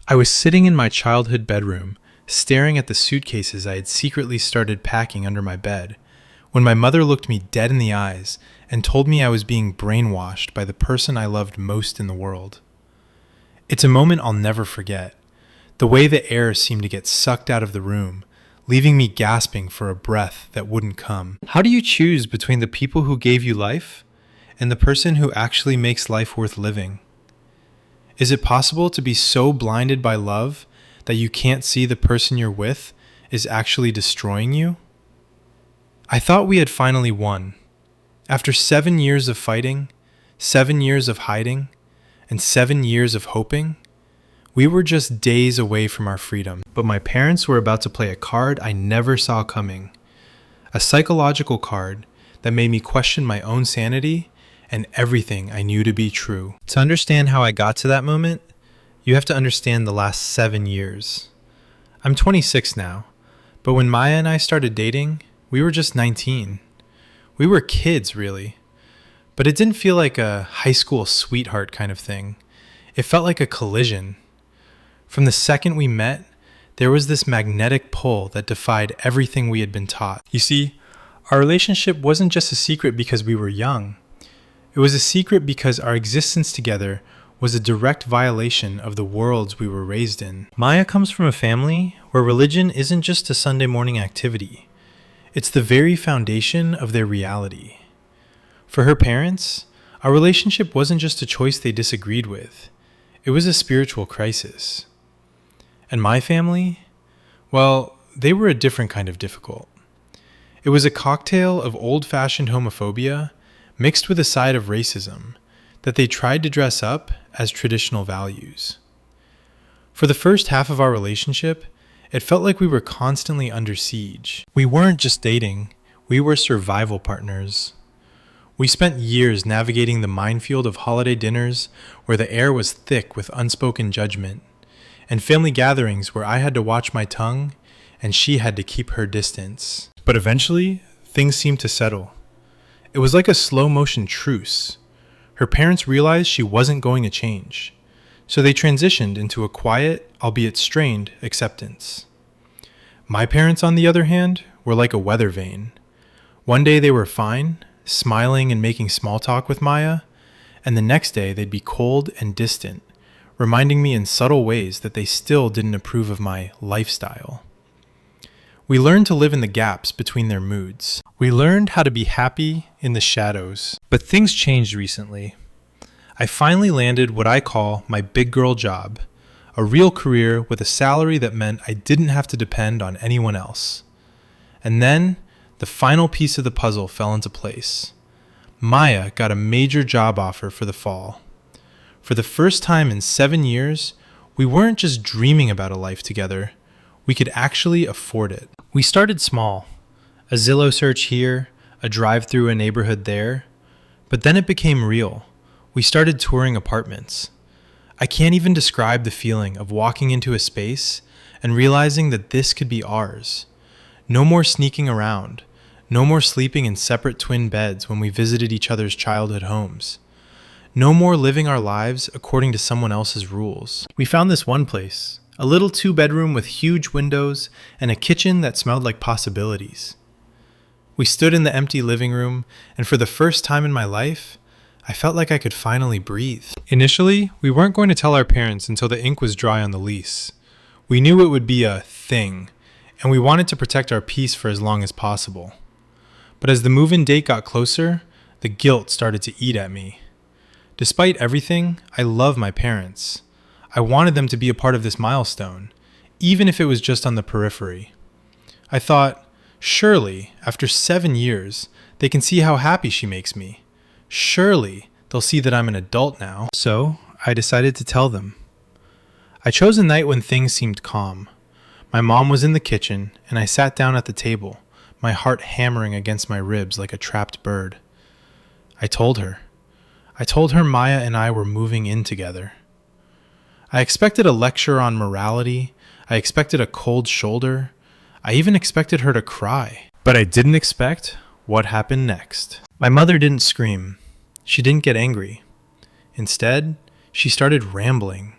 I was sitting in my childhood bedroom, staring at the suitcases I had secretly started packing under my bed, when my mother looked me dead in the eyes and told me I was being brainwashed by the person I loved most in the world. It's a moment I'll never forget. The way the air seemed to get sucked out of the room, leaving me gasping for a breath that wouldn't come. How do you choose between the people who gave you life and the person who actually makes life worth living? Is it possible to be so blinded by love that you can't see the person you're with is actually destroying you? I thought we had finally won. After 7 years of fighting, 7 years of hiding, and 7 years of hoping, we were just days away from our freedom. But my parents were about to play a card I never saw coming. A psychological card that made me question my own sanity and everything I knew to be true. To understand how I got to that moment, you have to understand the last 7 years. I'm 26 now, but when Maya and I started dating, we were just 19. We were kids, really. But it didn't feel like a high school sweetheart kind of thing. It felt like a collision. From the second we met, there was this magnetic pull that defied everything we had been taught. You see, our relationship wasn't just a secret because we were young. It was a secret because our existence together was a direct violation of the worlds we were raised in. Maya comes from a family where religion isn't just a Sunday morning activity. It's the very foundation of their reality. For her parents, our relationship wasn't just a choice they disagreed with. It was a spiritual crisis. And my family? Well, they were a different kind of difficult. It was a cocktail of old-fashioned homophobia mixed with a side of racism that they tried to dress up as traditional values. For the first half of our relationship, it felt like we were constantly under siege. We weren't just dating, we were survival partners. We spent years navigating the minefield of holiday dinners where the air was thick with unspoken judgment, and family gatherings where I had to watch my tongue and she had to keep her distance. But eventually, things seemed to settle. It was like a slow-motion truce. Her parents realized she wasn't going to change, so they transitioned into a quiet, albeit strained, acceptance. My parents, on the other hand, were like a weather vane. One day they were fine, smiling and making small talk with Maya, and the next day they'd be cold and distant, reminding me in subtle ways that they still didn't approve of my lifestyle. We learned to live in the gaps between their moods. We learned how to be happy in the shadows. But things changed recently. I finally landed what I call my big girl job, a real career with a salary that meant I didn't have to depend on anyone else. And then, the final piece of the puzzle fell into place. Maya got a major job offer for the fall. For the first time in 7 years, we weren't just dreaming about a life together. We could actually afford it. We started small. A Zillow search here, a drive through a neighborhood there. But then it became real. We started touring apartments. I can't even describe the feeling of walking into a space and realizing that this could be ours. No more sneaking around. No more sleeping in separate twin beds when we visited each other's childhood homes. No more living our lives according to someone else's rules. We found this one place, a little 2-bedroom with huge windows and a kitchen that smelled like possibilities. We stood in the empty living room, and for the first time in my life, I felt like I could finally breathe. Initially, we weren't going to tell our parents until the ink was dry on the lease. We knew it would be a thing, and we wanted to protect our peace for as long as possible. But as the move-in date got closer, the guilt started to eat at me. Despite everything, I love my parents. I wanted them to be a part of this milestone, even if it was just on the periphery. I thought, surely, after 7 years, they can see how happy she makes me. Surely, they'll see that I'm an adult now. So, I decided to tell them. I chose a night when things seemed calm. My mom was in the kitchen, and I sat down at the table, my heart hammering against my ribs like a trapped bird. I told her Maya and I were moving in together. I expected a lecture on morality. I expected a cold shoulder. I even expected her to cry. But I didn't expect what happened next. My mother didn't scream. She didn't get angry. Instead, she started rambling.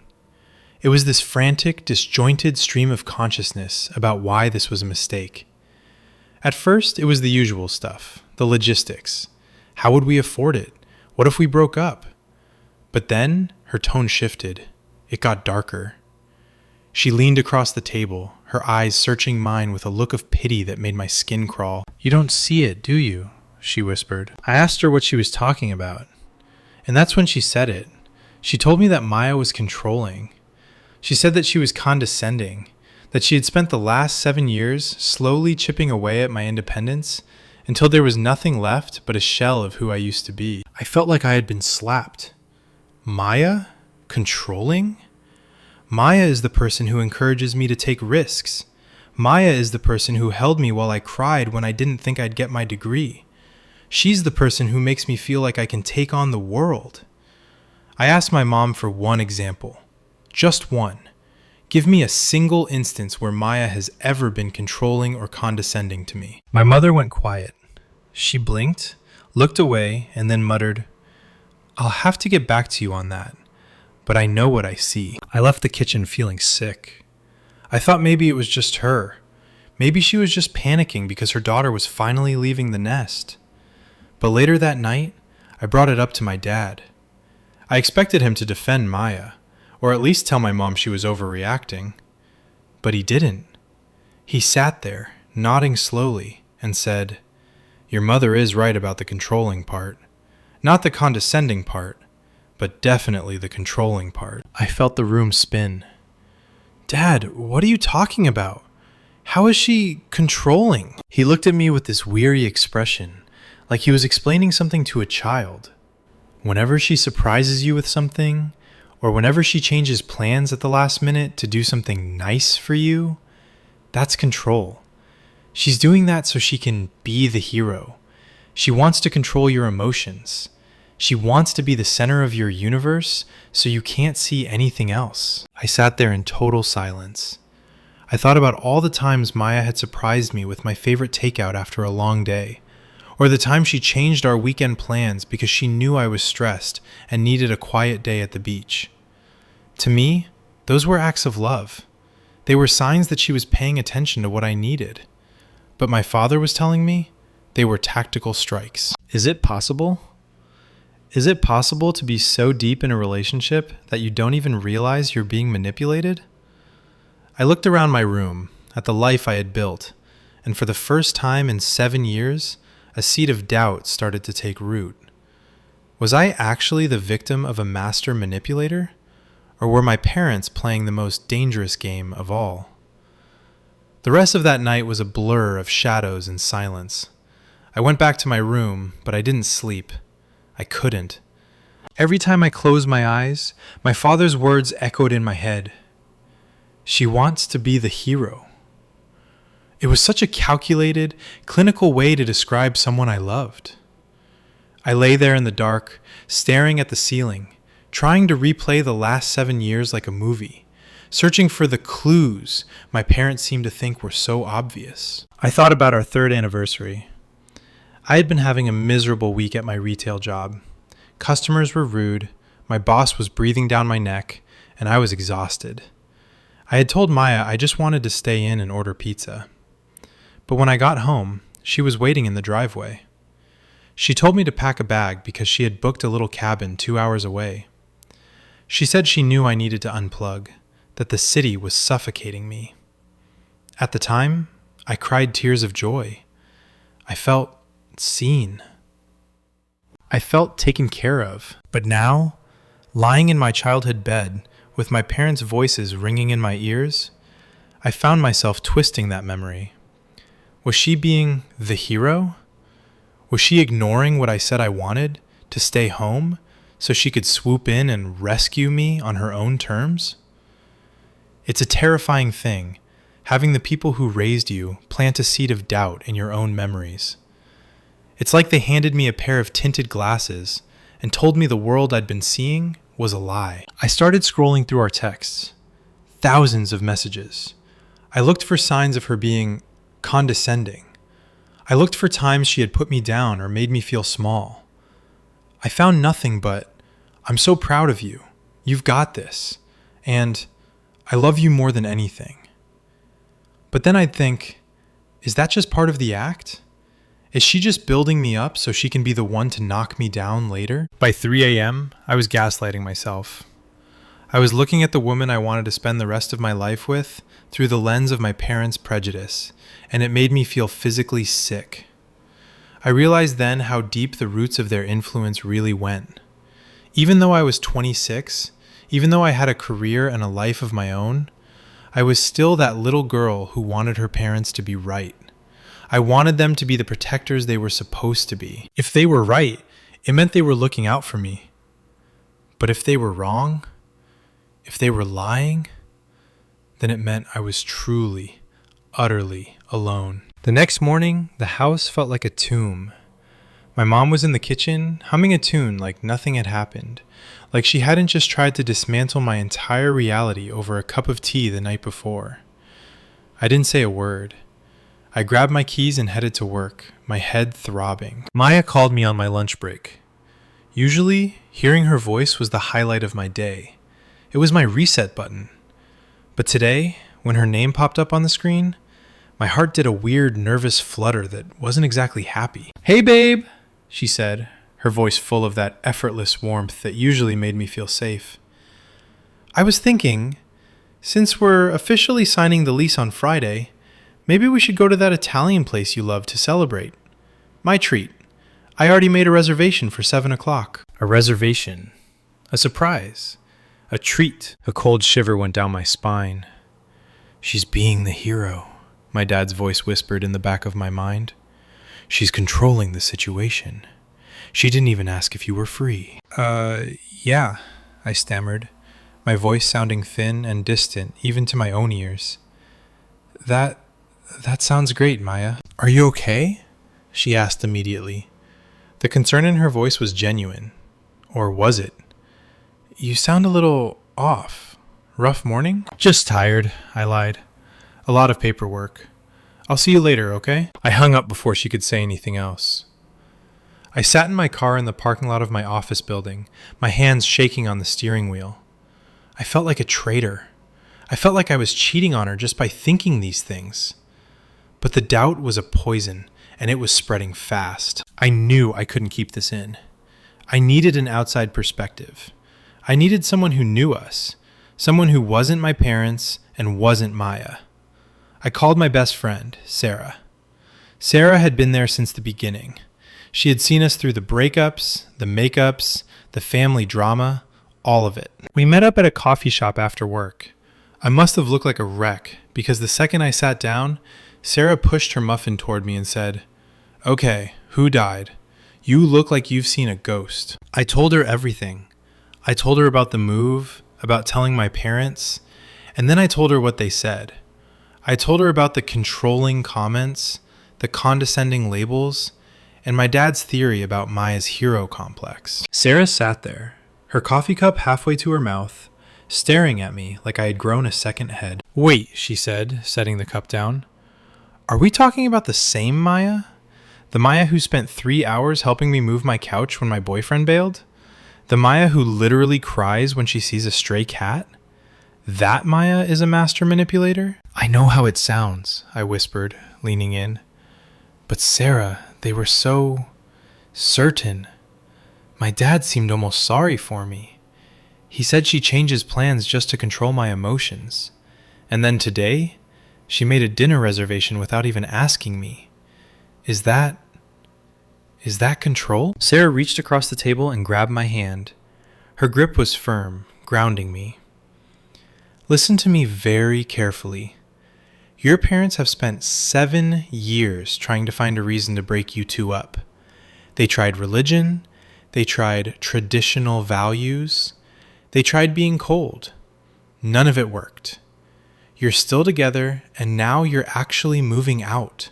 It was this frantic, disjointed stream of consciousness about why this was a mistake. At first, it was the usual stuff, the logistics. How would we afford it? What if we broke up? But then, her tone shifted. It got darker. She leaned across the table, her eyes searching mine with a look of pity that made my skin crawl. "You don't see it, do you?" she whispered. I asked her what she was talking about. And that's when she said it. She told me that Maya was controlling. She said that she was condescending, that she had spent the last 7 years slowly chipping away at my independence until there was nothing left but a shell of who I used to be. I felt like I had been slapped. Maya? Controlling? Maya is the person who encourages me to take risks. Maya is the person who held me while I cried when I didn't think I'd get my degree. She's the person who makes me feel like I can take on the world. I asked my mom for one example. Just one. Give me a single instance where Maya has ever been controlling or condescending to me. My mother went quiet. She blinked, looked away, and then muttered, "I'll have to get back to you on that, but I know what I see." I left the kitchen feeling sick. I thought maybe it was just her. Maybe she was just panicking because her daughter was finally leaving the nest. But later that night, I brought it up to my dad. I expected him to defend Maya, or at least tell my mom she was overreacting. But he didn't. He sat there, nodding slowly, and said, "Your mother is right about the controlling part. Not the condescending part, but definitely the controlling part." I felt the room spin. "Dad, what are you talking about? How is she controlling?" He looked at me with this weary expression, like he was explaining something to a child. Whenever she surprises you with something, or whenever she changes plans at the last minute to do something nice for you, that's control. She's doing that so she can be the hero. She wants to control your emotions. She wants to be the center of your universe so you can't see anything else. I sat there in total silence. I thought about all the times Maya had surprised me with my favorite takeout after a long day, or the time she changed our weekend plans because she knew I was stressed and needed a quiet day at the beach. To me, those were acts of love. They were signs that she was paying attention to what I needed. But my father was telling me they were tactical strikes. Is it possible? Is it possible to be so deep in a relationship that you don't even realize you're being manipulated? I looked around my room at the life I had built, and for the first time in 7 years, a seed of doubt started to take root. Was I actually the victim of a master manipulator? Or were my parents playing the most dangerous game of all? The rest of that night was a blur of shadows and silence. I went back to my room, but I didn't sleep. I couldn't. Every time I closed my eyes, my father's words echoed in my head. She wants to be the hero. It was such a calculated, clinical way to describe someone I loved. I lay there in the dark, staring at the ceiling, trying to replay the last 7 years like a movie, searching for the clues my parents seemed to think were so obvious. I thought about our 3rd anniversary. I had been having a miserable week at my retail job. Customers were rude, my boss was breathing down my neck, and I was exhausted. I had told Maya I just wanted to stay in and order pizza. But when I got home, she was waiting in the driveway. She told me to pack a bag because she had booked a little cabin 2 hours away. She said she knew I needed to unplug, that the city was suffocating me. At the time, I cried tears of joy. I felt seen. I felt taken care of. But now, lying in my childhood bed with my parents' voices ringing in my ears, I found myself twisting that memory. Was she being the hero? Was she ignoring what I said I wanted, to stay home, so she could swoop in and rescue me on her own terms? It's a terrifying thing, having the people who raised you plant a seed of doubt in your own memories. It's like they handed me a pair of tinted glasses and told me the world I'd been seeing was a lie. I started scrolling through our texts. Thousands of messages. I looked for signs of her being condescending. I looked for times she had put me down or made me feel small. I found nothing but, "I'm so proud of you. You've got this." And, I love you more than anything. But then I'd think, is that just part of the act? Is she just building me up so she can be the one to knock me down later? By 3 a.m., I was gaslighting myself. I was looking at the woman I wanted to spend the rest of my life with through the lens of my parents' prejudice, and it made me feel physically sick. I realized then how deep the roots of their influence really went. Even though I was 26, even though I had a career and a life of my own, I was still that little girl who wanted her parents to be right. I wanted them to be the protectors they were supposed to be. If they were right, it meant they were looking out for me. But if they were wrong, if they were lying, then it meant I was truly, utterly alone. The next morning, the house felt like a tomb. My mom was in the kitchen, humming a tune like nothing had happened, like she hadn't just tried to dismantle my entire reality over a cup of tea the night before. I didn't say a word. I grabbed my keys and headed to work, my head throbbing. Maya called me on my lunch break. Usually, hearing her voice was the highlight of my day. It was my reset button. But today, when her name popped up on the screen, my heart did a weird, nervous flutter that wasn't exactly happy. "Hey, babe," she said, her voice full of that effortless warmth that usually made me feel safe. "I was thinking, since we're officially signing the lease on Friday, maybe we should go to that Italian place you love to celebrate. My treat. I already made a reservation for 7 o'clock. A reservation. A surprise. A treat. A cold shiver went down my spine. She's being the hero, my dad's voice whispered in the back of my mind. She's controlling the situation. She didn't even ask if you were free. Yeah, I stammered, my voice sounding thin and distant even to my own ears. That sounds great, Maya. Are you okay? She asked immediately. The concern in her voice was genuine. Or was it? You sound a little off. Rough morning? Just tired, I lied. A lot of paperwork. I'll see you later, okay? I hung up before she could say anything else. I sat in my car in the parking lot of my office building, my hands shaking on the steering wheel. I felt like a traitor. I felt like I was cheating on her just by thinking these things. But the doubt was a poison, and it was spreading fast. I knew I couldn't keep this in. I needed an outside perspective. I needed someone who knew us, someone who wasn't my parents and wasn't Maya. I called my best friend, Sarah. Sarah had been there since the beginning. She had seen us through the breakups, the makeups, the family drama, all of it. We met up at a coffee shop after work. I must have looked like a wreck because the second I sat down, Sarah pushed her muffin toward me and said, "Okay, who died? You look like you've seen a ghost." I told her everything. I told her about the move, about telling my parents, and then I told her what they said. I told her about the controlling comments, the condescending labels, and my dad's theory about Maya's hero complex. Sarah sat there, her coffee cup halfway to her mouth, staring at me like I had grown a second head. "Wait," she said, setting the cup down. "Are we talking about the same Maya? The Maya who spent 3 hours helping me move my couch when my boyfriend bailed? The Maya who literally cries when she sees a stray cat? That Maya is a master manipulator?" "I know how it sounds," I whispered, leaning in. "But Sarah, they were so certain. My dad seemed almost sorry for me. He said she changes plans just to control my emotions. And then today, she made a dinner reservation without even asking me. Is that control?" Sarah reached across the table and grabbed my hand. Her grip was firm, grounding me. "Listen to me very carefully. Your parents have spent 7 years trying to find a reason to break you two up. They tried religion. They tried traditional values. They tried being cold. None of it worked. You're still together, and now you're actually moving out.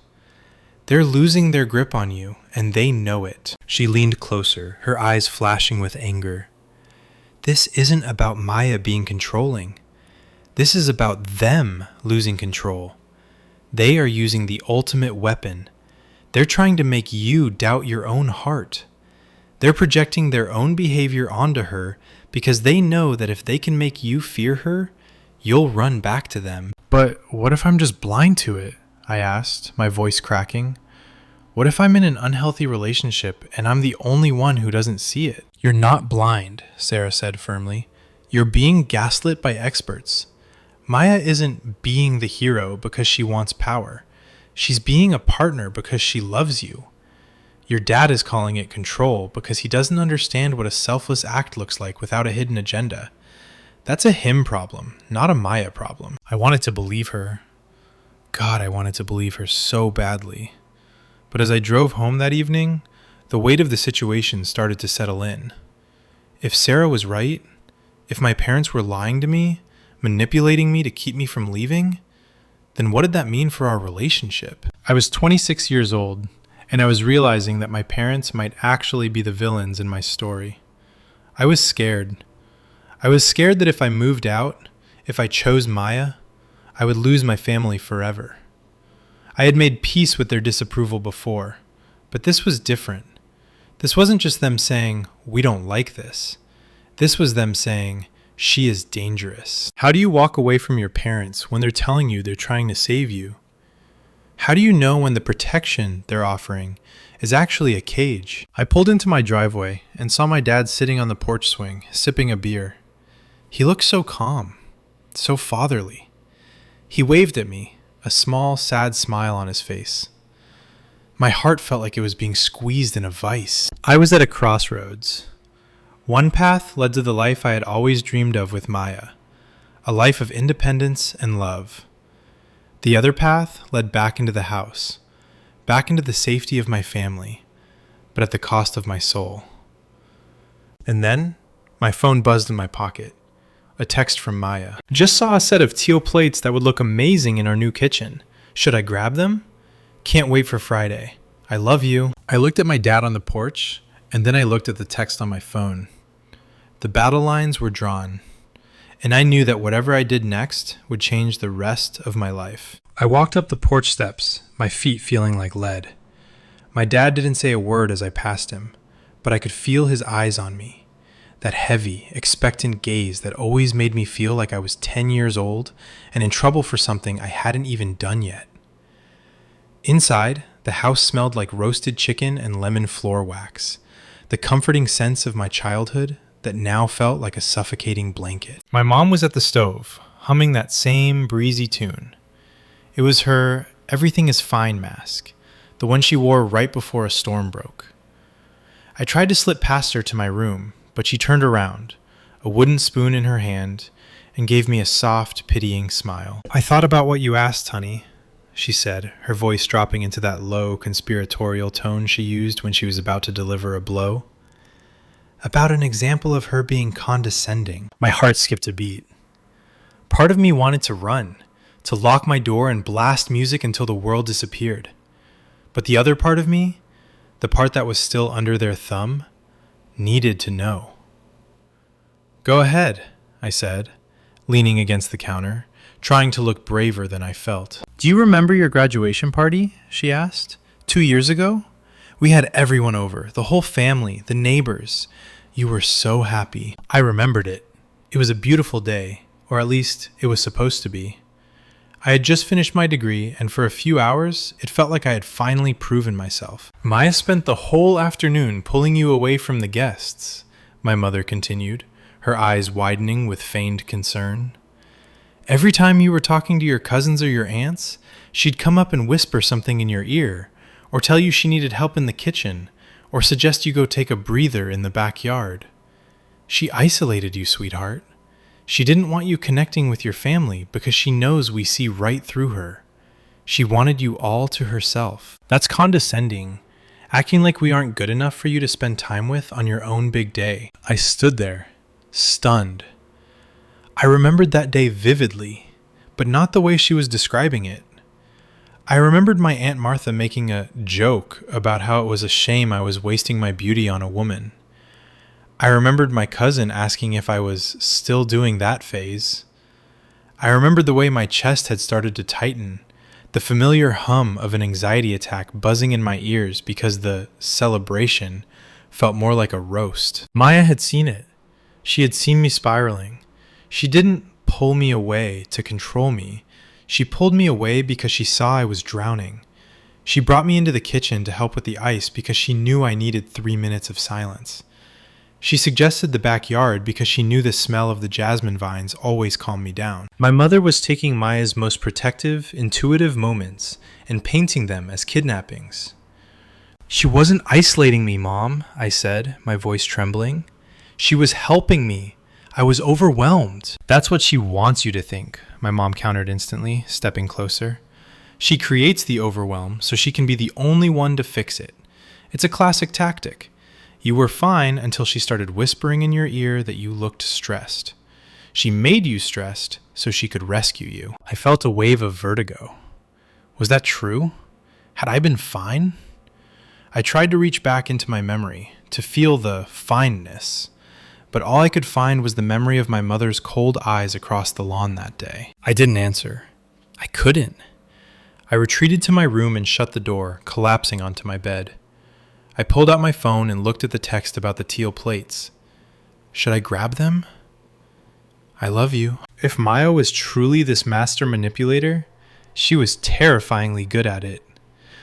They're losing their grip on you, and they know it." She leaned closer, her eyes flashing with anger. "This isn't about Maya being controlling. This is about them losing control. They are using the ultimate weapon. They're trying to make you doubt your own heart. They're projecting their own behavior onto her because they know that if they can make you fear her, you'll run back to them. But what if I'm just blind to it? I asked, my voice cracking. What if I'm in an unhealthy relationship and I'm the only one who doesn't see it? You're not blind, Sarah said firmly. You're being gaslit by experts. Maya isn't being the hero because she wants power. She's being a partner because she loves you. Your dad is calling it control because he doesn't understand what a selfless act looks like without a hidden agenda. That's a him problem, not a Maya problem. I wanted to believe her. God, I wanted to believe her so badly. But as I drove home that evening, the weight of the situation started to settle in. If Sarah was right, if my parents were lying to me, manipulating me to keep me from leaving, then what did that mean for our relationship? I was 26 years old, and I was realizing that my parents might actually be the villains in my story. I was scared. I was scared that if I moved out, if I chose Maya, I would lose my family forever. I had made peace with their disapproval before, but this was different. This wasn't just them saying, we don't like this. This was them saying, she is dangerous. How do you walk away from your parents when they're telling you they're trying to save you? How do you know when the protection they're offering is actually a cage? I pulled into my driveway and saw my dad sitting on the porch swing, sipping a beer. He looked so calm, so fatherly. He waved at me, a small, sad smile on his face. My heart felt like it was being squeezed in a vice. I was at a crossroads. One path led to the life I had always dreamed of with Maya, a life of independence and love. The other path led back into the house, back into the safety of my family, but at the cost of my soul. And then, my phone buzzed in my pocket. A text from Maya. Just saw a set of teal plates that would look amazing in our new kitchen. Should I grab them? Can't wait for Friday. I love you. I looked at my dad on the porch, and then I looked at the text on my phone. The battle lines were drawn, and I knew that whatever I did next would change the rest of my life. I walked up the porch steps, my feet feeling like lead. My dad didn't say a word as I passed him, but I could feel his eyes on me. That heavy, expectant gaze that always made me feel like I was 10 years old and in trouble for something I hadn't even done yet. Inside, the house smelled like roasted chicken and lemon floor wax, the comforting sense of my childhood that now felt like a suffocating blanket. My mom was at the stove, humming that same breezy tune. It was her "Everything is Fine" mask, the one she wore right before a storm broke. I tried to slip past her to my room, but she turned around, a wooden spoon in her hand, and gave me a soft, pitying smile. I thought about what you asked, honey, she said, her voice dropping into that low, conspiratorial tone she used when she was about to deliver a blow. About an example of her being condescending. My heart skipped a beat. Part of me wanted to run, to lock my door and blast music until the world disappeared. But the other part of me, the part that was still under their thumb, needed to know. Go ahead, I said, leaning against the counter, trying to look braver than I felt. Do you remember your graduation party? She asked. 2 years ago? We had everyone over, the whole family, the neighbors. You were so happy. I remembered it. It was a beautiful day, or at least it was supposed to be. I had just finished my degree, and for a few hours, it felt like I had finally proven myself. Maya spent the whole afternoon pulling you away from the guests, my mother continued, her eyes widening with feigned concern. Every time you were talking to your cousins or your aunts, she'd come up and whisper something in your ear, or tell you she needed help in the kitchen, or suggest you go take a breather in the backyard. She isolated you, sweetheart. She didn't want you connecting with your family because she knows we see right through her. She wanted you all to herself. That's condescending, acting like we aren't good enough for you to spend time with on your own big day. I stood there, stunned. I remembered that day vividly, but not the way she was describing it. I remembered my Aunt Martha making a joke about how it was a shame I was wasting my beauty on a woman. I remembered my cousin asking if I was still doing that phase. I remembered the way my chest had started to tighten, the familiar hum of an anxiety attack buzzing in my ears because the celebration felt more like a roast. Maya had seen it. She had seen me spiraling. She didn't pull me away, to control me. She pulled me away because she saw I was drowning. She brought me into the kitchen to help with the ice because she knew I needed 3 minutes of silence. She suggested the backyard because she knew the smell of the jasmine vines always calmed me down. My mother was taking Maya's most protective, intuitive moments and painting them as kidnappings. "She wasn't isolating me, Mom," I said, my voice trembling. "She was helping me. I was overwhelmed." "That's what she wants you to think," my mom countered instantly, stepping closer. "She creates the overwhelm so she can be the only one to fix it. It's a classic tactic. You were fine until she started whispering in your ear that you looked stressed. She made you stressed so she could rescue you." I felt a wave of vertigo. Was that true? Had I been fine? I tried to reach back into my memory, to feel the fineness, but all I could find was the memory of my mother's cold eyes across the lawn that day. I didn't answer. I couldn't. I retreated to my room and shut the door, collapsing onto my bed. I pulled out my phone and looked at the text about the teal plates. Should I grab them? "I love you." If Maya was truly this master manipulator, she was terrifyingly good at it.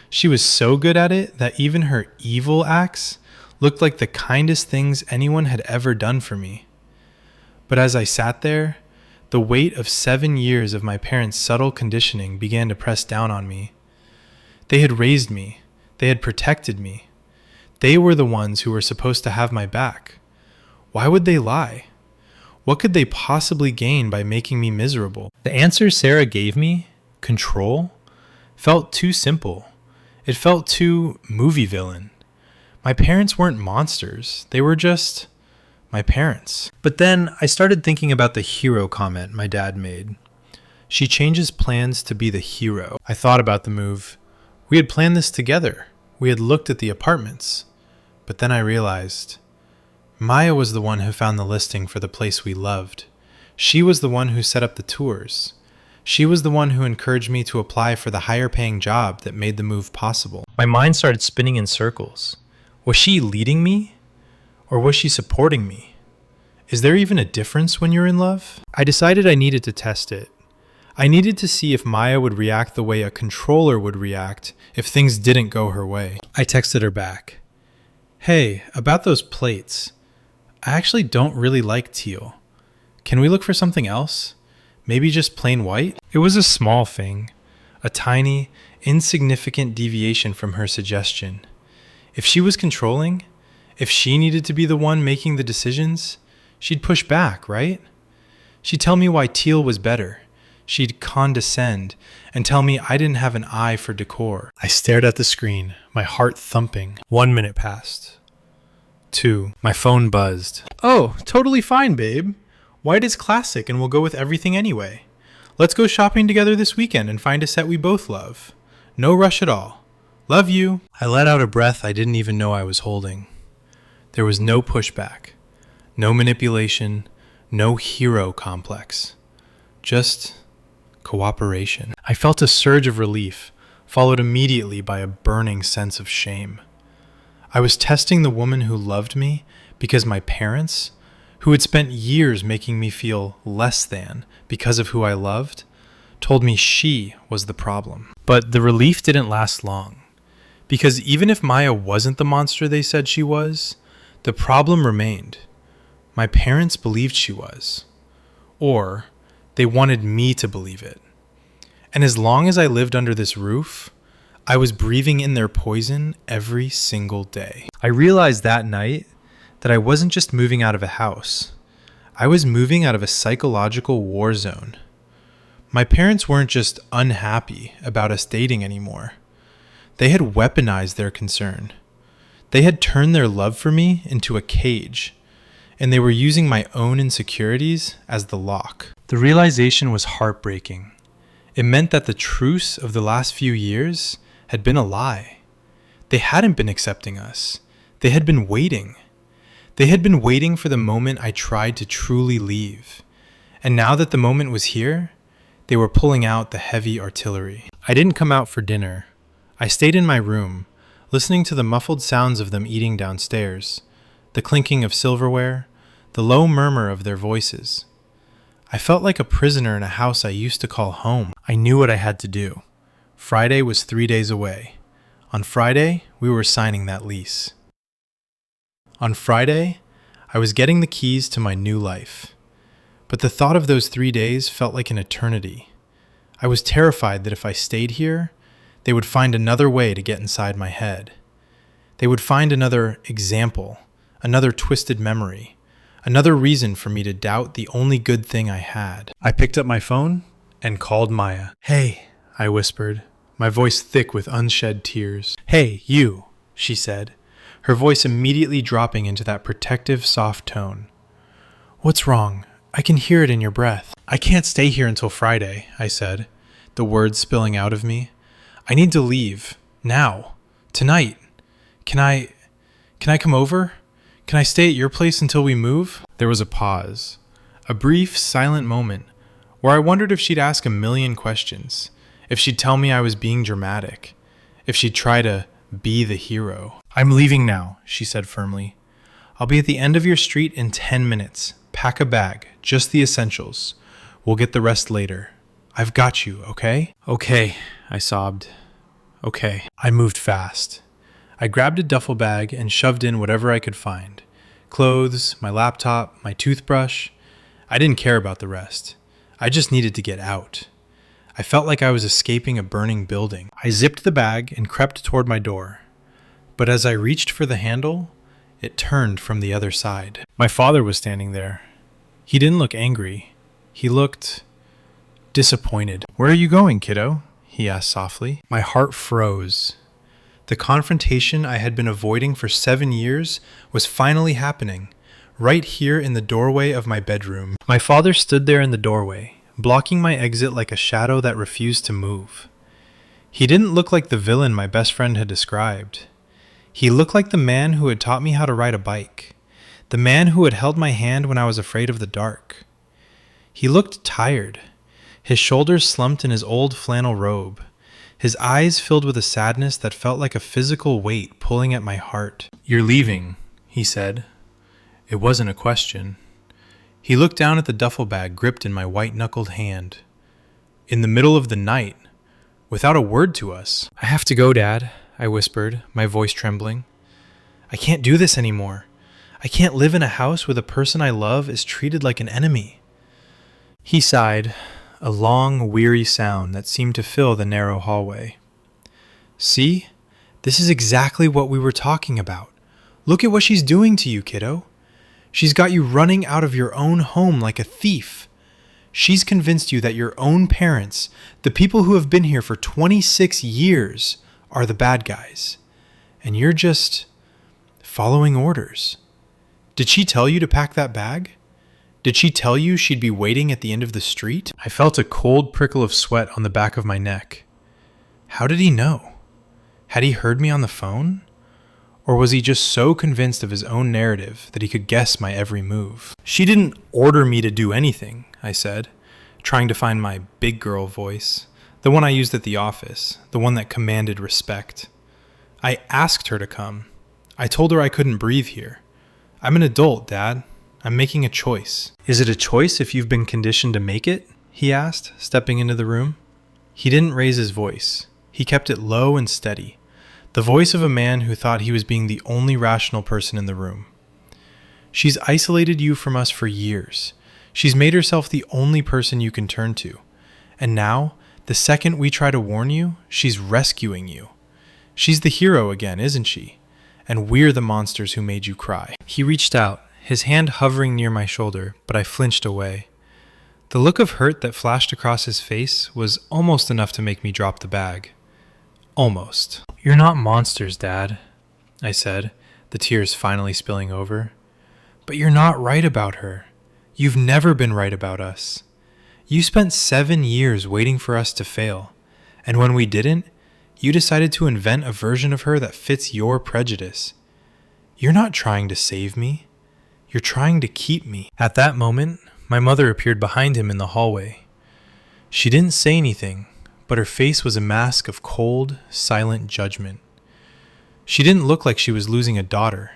She was so good at it that even her evil acts looked like the kindest things anyone had ever done for me. But as I sat there, the weight of 7 years of my parents' subtle conditioning began to press down on me. They had raised me. They had protected me. They were the ones who were supposed to have my back. Why would they lie? What could they possibly gain by making me miserable? The answer Sarah gave me, control, felt too simple. It felt too movie villain. My parents weren't monsters. They were just my parents. But then I started thinking about the hero comment my dad made. She changes plans to be the hero. I thought about the move. We had planned this together. We had looked at the apartments. But then I realized Maya was the one who found the listing for the place we loved. She was the one who set up the tours. She was the one who encouraged me to apply for the higher paying job that made the move possible. My mind started spinning in circles. Was she leading me? Or was she supporting me? Is there even a difference when you're in love? I decided I needed to test it. I needed to see if Maya would react the way a controller would react if things didn't go her way. I texted her back. "Hey, about those plates. I actually don't really like teal. Can we look for something else? Maybe just plain white?" It was a small thing, a tiny, insignificant deviation from her suggestion. If she was controlling, if she needed to be the one making the decisions, she'd push back, right? She'd tell me why teal was better. She'd condescend and tell me I didn't have an eye for decor. I stared at the screen, my heart thumping. 1 minute passed. 2. My phone buzzed. "Oh, totally fine, babe. White is classic and we'll go with everything anyway. Let's go shopping together this weekend and find a set we both love. No rush at all. Love you." I let out a breath I didn't even know I was holding. There was no pushback, no manipulation, no hero complex. Just cooperation. I felt a surge of relief, followed immediately by a burning sense of shame. I was testing the woman who loved me because my parents, who had spent years making me feel less than because of who I loved, told me she was the problem. But the relief didn't last long, because even if Maya wasn't the monster they said she was, the problem remained. My parents believed she was, or they wanted me to believe it. And as long as I lived under this roof, I was breathing in their poison every single day. I realized that night that I wasn't just moving out of a house. I was moving out of a psychological war zone. My parents weren't just unhappy about us dating anymore. They had weaponized their concern. They had turned their love for me into a cage, and they were using my own insecurities as the lock. The realization was heartbreaking. It meant that the truce of the last few years had been a lie. They hadn't been accepting us. They had been waiting. They had been waiting for the moment I tried to truly leave. And now that the moment was here, they were pulling out the heavy artillery. I didn't come out for dinner. I stayed in my room, listening to the muffled sounds of them eating downstairs, the clinking of silverware, the low murmur of their voices. I felt like a prisoner in a house I used to call home. I knew what I had to do. Friday was 3 days away. On Friday, we were signing that lease. On Friday, I was getting the keys to my new life. But the thought of those 3 days felt like an eternity. I was terrified that if I stayed here, they would find another way to get inside my head. They would find another example, another twisted memory, another reason for me to doubt the only good thing I had. I picked up my phone and called Maya. "Hey," I whispered, my voice thick with unshed tears. "Hey, you," she said, her voice immediately dropping into that protective, soft tone. "What's wrong? I can hear it in your breath." "I can't stay here until Friday," I said, the words spilling out of me. "I need to leave. Now. Tonight. Can I come over? Can I stay at your place until we move?" There was a pause. A brief, silent moment where I wondered if she'd ask a million questions, if she'd tell me I was being dramatic, if she'd try to be the hero. "I'm leaving now," she said firmly. "I'll be at the end of your street in 10 minutes. Pack a bag, just the essentials. We'll get the rest later. I've got you, okay?" "Okay," I sobbed. "Okay." I moved fast. I grabbed a duffel bag and shoved in whatever I could find. Clothes, my laptop, my toothbrush. I didn't care about the rest. I just needed to get out. I felt like I was escaping a burning building. I zipped the bag and crept toward my door. But as I reached for the handle, it turned from the other side. My father was standing there. He didn't look angry. He looked disappointed. "Where are you going, kiddo?" he asked softly. My heart froze. The confrontation I had been avoiding for 7 years was finally happening, right here in the doorway of my bedroom. My father stood there in the doorway, blocking my exit like a shadow that refused to move. He didn't look like the villain my best friend had described. He looked like the man who had taught me how to ride a bike, the man who had held my hand when I was afraid of the dark. He looked tired, his shoulders slumped in his old flannel robe, his eyes filled with a sadness that felt like a physical weight pulling at my heart. "You're leaving," he said. It wasn't a question. He looked down at the duffel bag gripped in my white-knuckled hand. In the middle of the night, without a word to us. "I have to go, Dad," I whispered, my voice trembling. "I can't do this anymore. I can't live in a house where the person I love is treated like an enemy." He sighed, a long, weary sound that seemed to fill the narrow hallway. "See? This is exactly what we were talking about. Look at what she's doing to you, kiddo. She's got you running out of your own home like a thief. She's convinced you that your own parents, the people who have been here for 26 years, are the bad guys. And you're just following orders. Did she tell you to pack that bag? Did she tell you she'd be waiting at the end of the street?" I felt a cold prickle of sweat on the back of my neck. How did he know? Had he heard me on the phone? Or was he just so convinced of his own narrative that he could guess my every move? "She didn't order me to do anything," I said, trying to find my big girl voice, the one I used at the office, the one that commanded respect. "I asked her to come. I told her I couldn't breathe here. I'm an adult, Dad. I'm making a choice." "Is it a choice if you've been conditioned to make it?" he asked, stepping into the room. He didn't raise his voice. He kept it low and steady, the voice of a man who thought he was being the only rational person in the room. "She's isolated you from us for years. She's made herself the only person you can turn to. And now, the second we try to warn you, she's rescuing you. She's the hero again, isn't she? And we're the monsters who made you cry." He reached out, his hand hovering near my shoulder, but I flinched away. The look of hurt that flashed across his face was almost enough to make me drop the bag. Almost. "You're not monsters, Dad," I said, the tears finally spilling over. "But you're not right about her. You've never been right about us. You spent 7 years waiting for us to fail, and when we didn't, you decided to invent a version of her that fits your prejudice. You're not trying to save me. You're trying to keep me." At that moment, my mother appeared behind him in the hallway. She didn't say anything, but her face was a mask of cold, silent judgment. She didn't look like she was losing a daughter.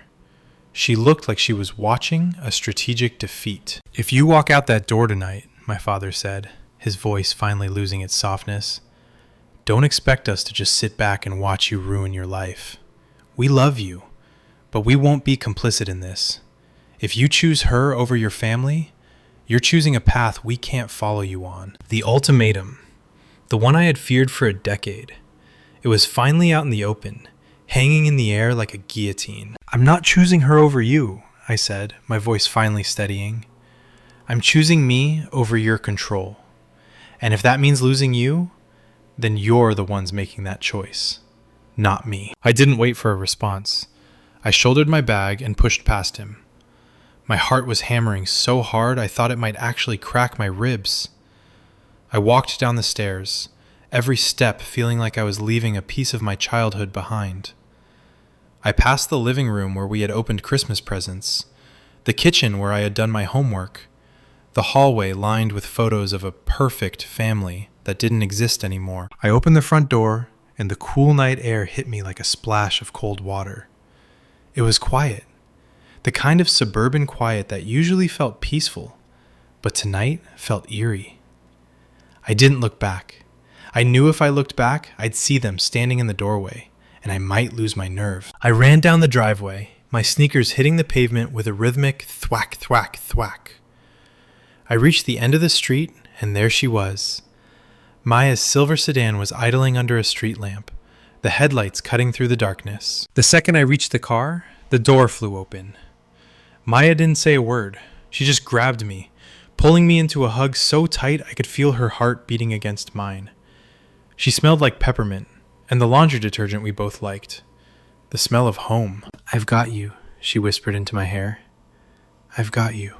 She looked like she was watching a strategic defeat. "If you walk out that door tonight," my father said, his voice finally losing its softness. Don't expect us to just sit back and watch you ruin your life. We love you, but we won't be complicit in this. If you choose her over your family, you're choosing a path we can't follow you on. The ultimatum, the one I had feared for a decade. It was finally out in the open, hanging in the air like a guillotine. I'm not choosing her over you, I said, my voice finally steadying. I'm choosing me over your control. And if that means losing you, then you're the ones making that choice, not me. I didn't wait for a response. I shouldered my bag and pushed past him. My heart was hammering so hard I thought it might actually crack my ribs. I walked down the stairs, every step feeling like I was leaving a piece of my childhood behind. I passed the living room where we had opened Christmas presents, the kitchen where I had done my homework, the hallway lined with photos of a perfect family that didn't exist anymore. I opened the front door, and the cool night air hit me like a splash of cold water. It was quiet. The kind of suburban quiet that usually felt peaceful, but tonight felt eerie. I didn't look back. I knew if I looked back, I'd see them standing in the doorway, and I might lose my nerve. I ran down the driveway, my sneakers hitting the pavement with a rhythmic thwack, thwack, thwack. I reached the end of the street, and there she was. Maya's silver sedan was idling under a street lamp, the headlights cutting through the darkness. The second I reached the car, the door flew open. Maya didn't say a word. She just grabbed me, pulling me into a hug so tight I could feel her heart beating against mine. She smelled like peppermint, and the laundry detergent we both liked. The smell of home. I've got you, she whispered into my hair. I've got you.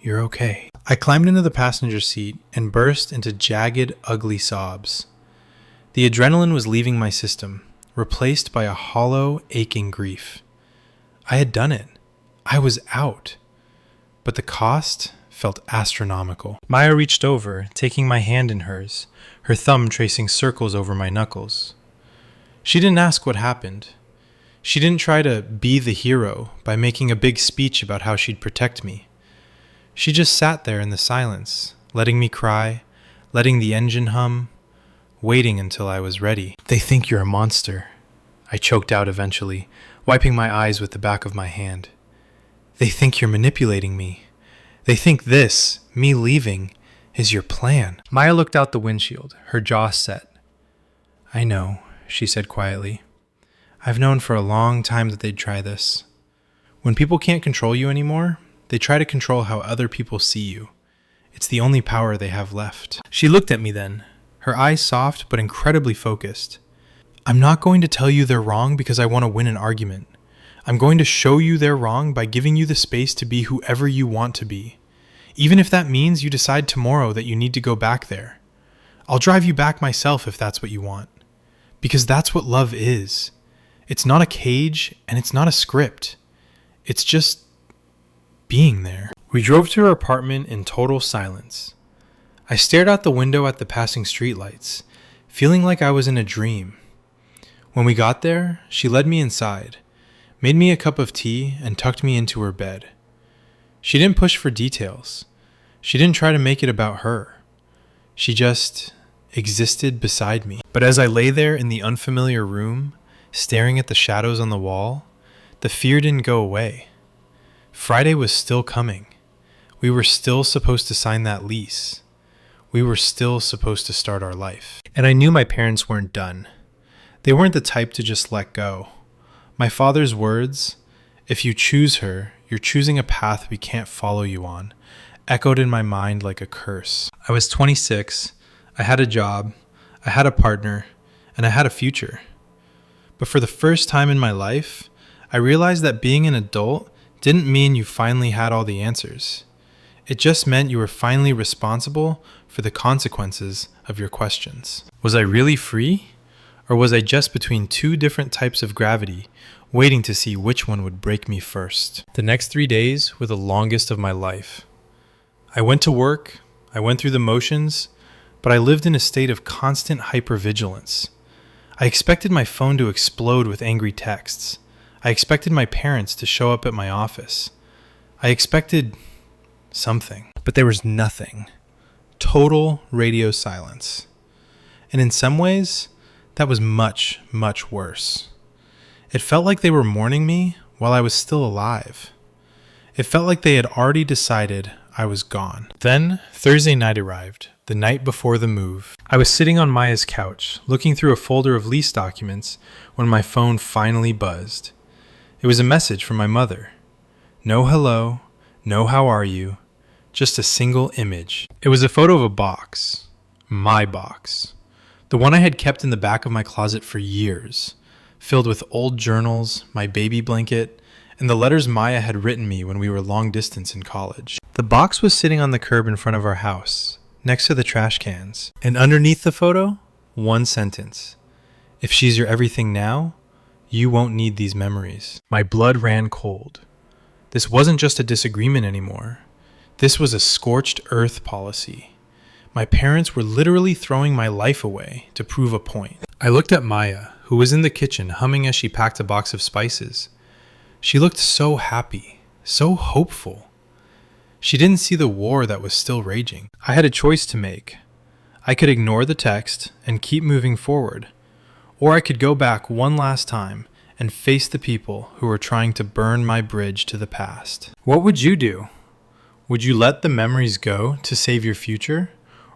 You're okay. I climbed into the passenger seat and burst into jagged, ugly sobs. The adrenaline was leaving my system, replaced by a hollow, aching grief. I had done it. I was out. But the cost felt astronomical. Maya reached over, taking my hand in hers, her thumb tracing circles over my knuckles. She didn't ask what happened. She didn't try to be the hero by making a big speech about how she'd protect me. She just sat there in the silence, letting me cry, letting the engine hum, waiting until I was ready. They think you're a monster, I choked out eventually, wiping my eyes with the back of my hand. They think you're manipulating me. They think this, me leaving, is your plan. Maya looked out the windshield, her jaw set. I know, she said quietly. I've known for a long time that they'd try this. When people can't control you anymore, they try to control how other people see you. It's the only power they have left. She looked at me then, her eyes soft but incredibly focused. I'm not going to tell you they're wrong because I want to win an argument. I'm going to show you they're wrong by giving you the space to be whoever you want to be. Even if that means you decide tomorrow that you need to go back there. I'll drive you back myself if that's what you want. Because that's what love is. It's not a cage and it's not a script. It's just being there. We drove to her apartment in total silence. I stared out the window at the passing streetlights, feeling like I was in a dream. When we got there, she led me inside, made me a cup of tea, and tucked me into her bed. She didn't push for details. She didn't try to make it about her. She just existed beside me. But as I lay there in the unfamiliar room, staring at the shadows on the wall, the fear didn't go away. Friday was still coming. We were still supposed to sign that lease. We were still supposed to start our life. And I knew my parents weren't done. They weren't the type to just let go. My father's words, "If you choose her, you're choosing a path we can't follow you on," echoed in my mind like a curse. I was 26, I had a job, I had a partner, and I had a future. But for the first time in my life, I realized that being an adult didn't mean you finally had all the answers. It just meant you were finally responsible for the consequences of your questions. Was I really free? Or was I just between two different types of gravity, waiting to see which one would break me first? The next 3 days were the longest of my life. I went to work, I went through the motions, but I lived in a state of constant hypervigilance. I expected my phone to explode with angry texts. I expected my parents to show up at my office. I expected something. But there was nothing. Total radio silence. And in some ways, that was much, much worse. It felt like they were mourning me while I was still alive. It felt like they had already decided I was gone. Then Thursday night arrived, the night before the move. I was sitting on Maya's couch, looking through a folder of lease documents when my phone finally buzzed. It was a message from my mother. No hello, no how are you, just a single image. It was a photo of a box. My box. The one I had kept in the back of my closet for years, filled with old journals, my baby blanket, and the letters Maya had written me when we were long distance in college. The box was sitting on the curb in front of our house, next to the trash cans. And underneath the photo, one sentence. If she's your everything now, you won't need these memories. My blood ran cold. This wasn't just a disagreement anymore. This was a scorched earth policy. My parents were literally throwing my life away to prove a point. I looked at Maya, who was in the kitchen humming as she packed a box of spices. She looked so happy, so hopeful. She didn't see the war that was still raging. I had a choice to make. I could ignore the text and keep moving forward, or I could go back one last time and face the people who were trying to burn my bridge to the past. What would you do? Would you let the memories go to save your future?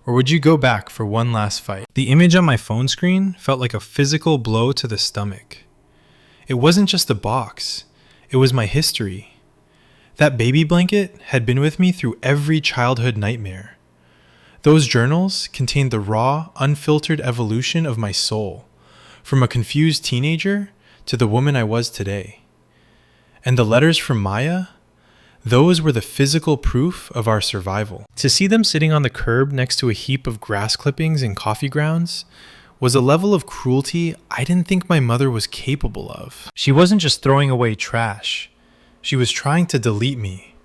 Or would you go back for one last fight? The image on my phone screen felt like a physical blow to the stomach. It wasn't just a box. It was my history. That baby blanket had been with me through every childhood nightmare. Those journals contained the raw, unfiltered evolution of my soul, from a confused teenager to the woman I was today. And the letters from Maya? Those were the physical proof of our survival. To see them sitting on the curb next to a heap of grass clippings and coffee grounds was a level of cruelty I didn't think my mother was capable of. She wasn't just throwing away trash. She was trying to delete me.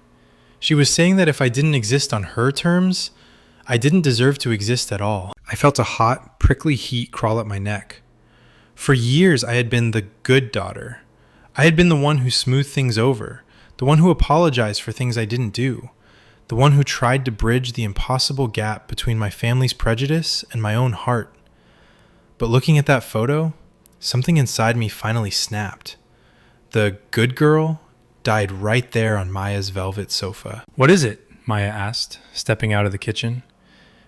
She was saying that if I didn't exist on her terms, I didn't deserve to exist at all. I felt a hot, prickly heat crawl up my neck. For years, I had been the good daughter. I had been the one who smoothed things over, the one who apologized for things I didn't do, the one who tried to bridge the impossible gap between my family's prejudice and my own heart. But looking at that photo, something inside me finally snapped. The good girl died right there on Maya's velvet sofa. "What is it?" Maya asked, stepping out of the kitchen.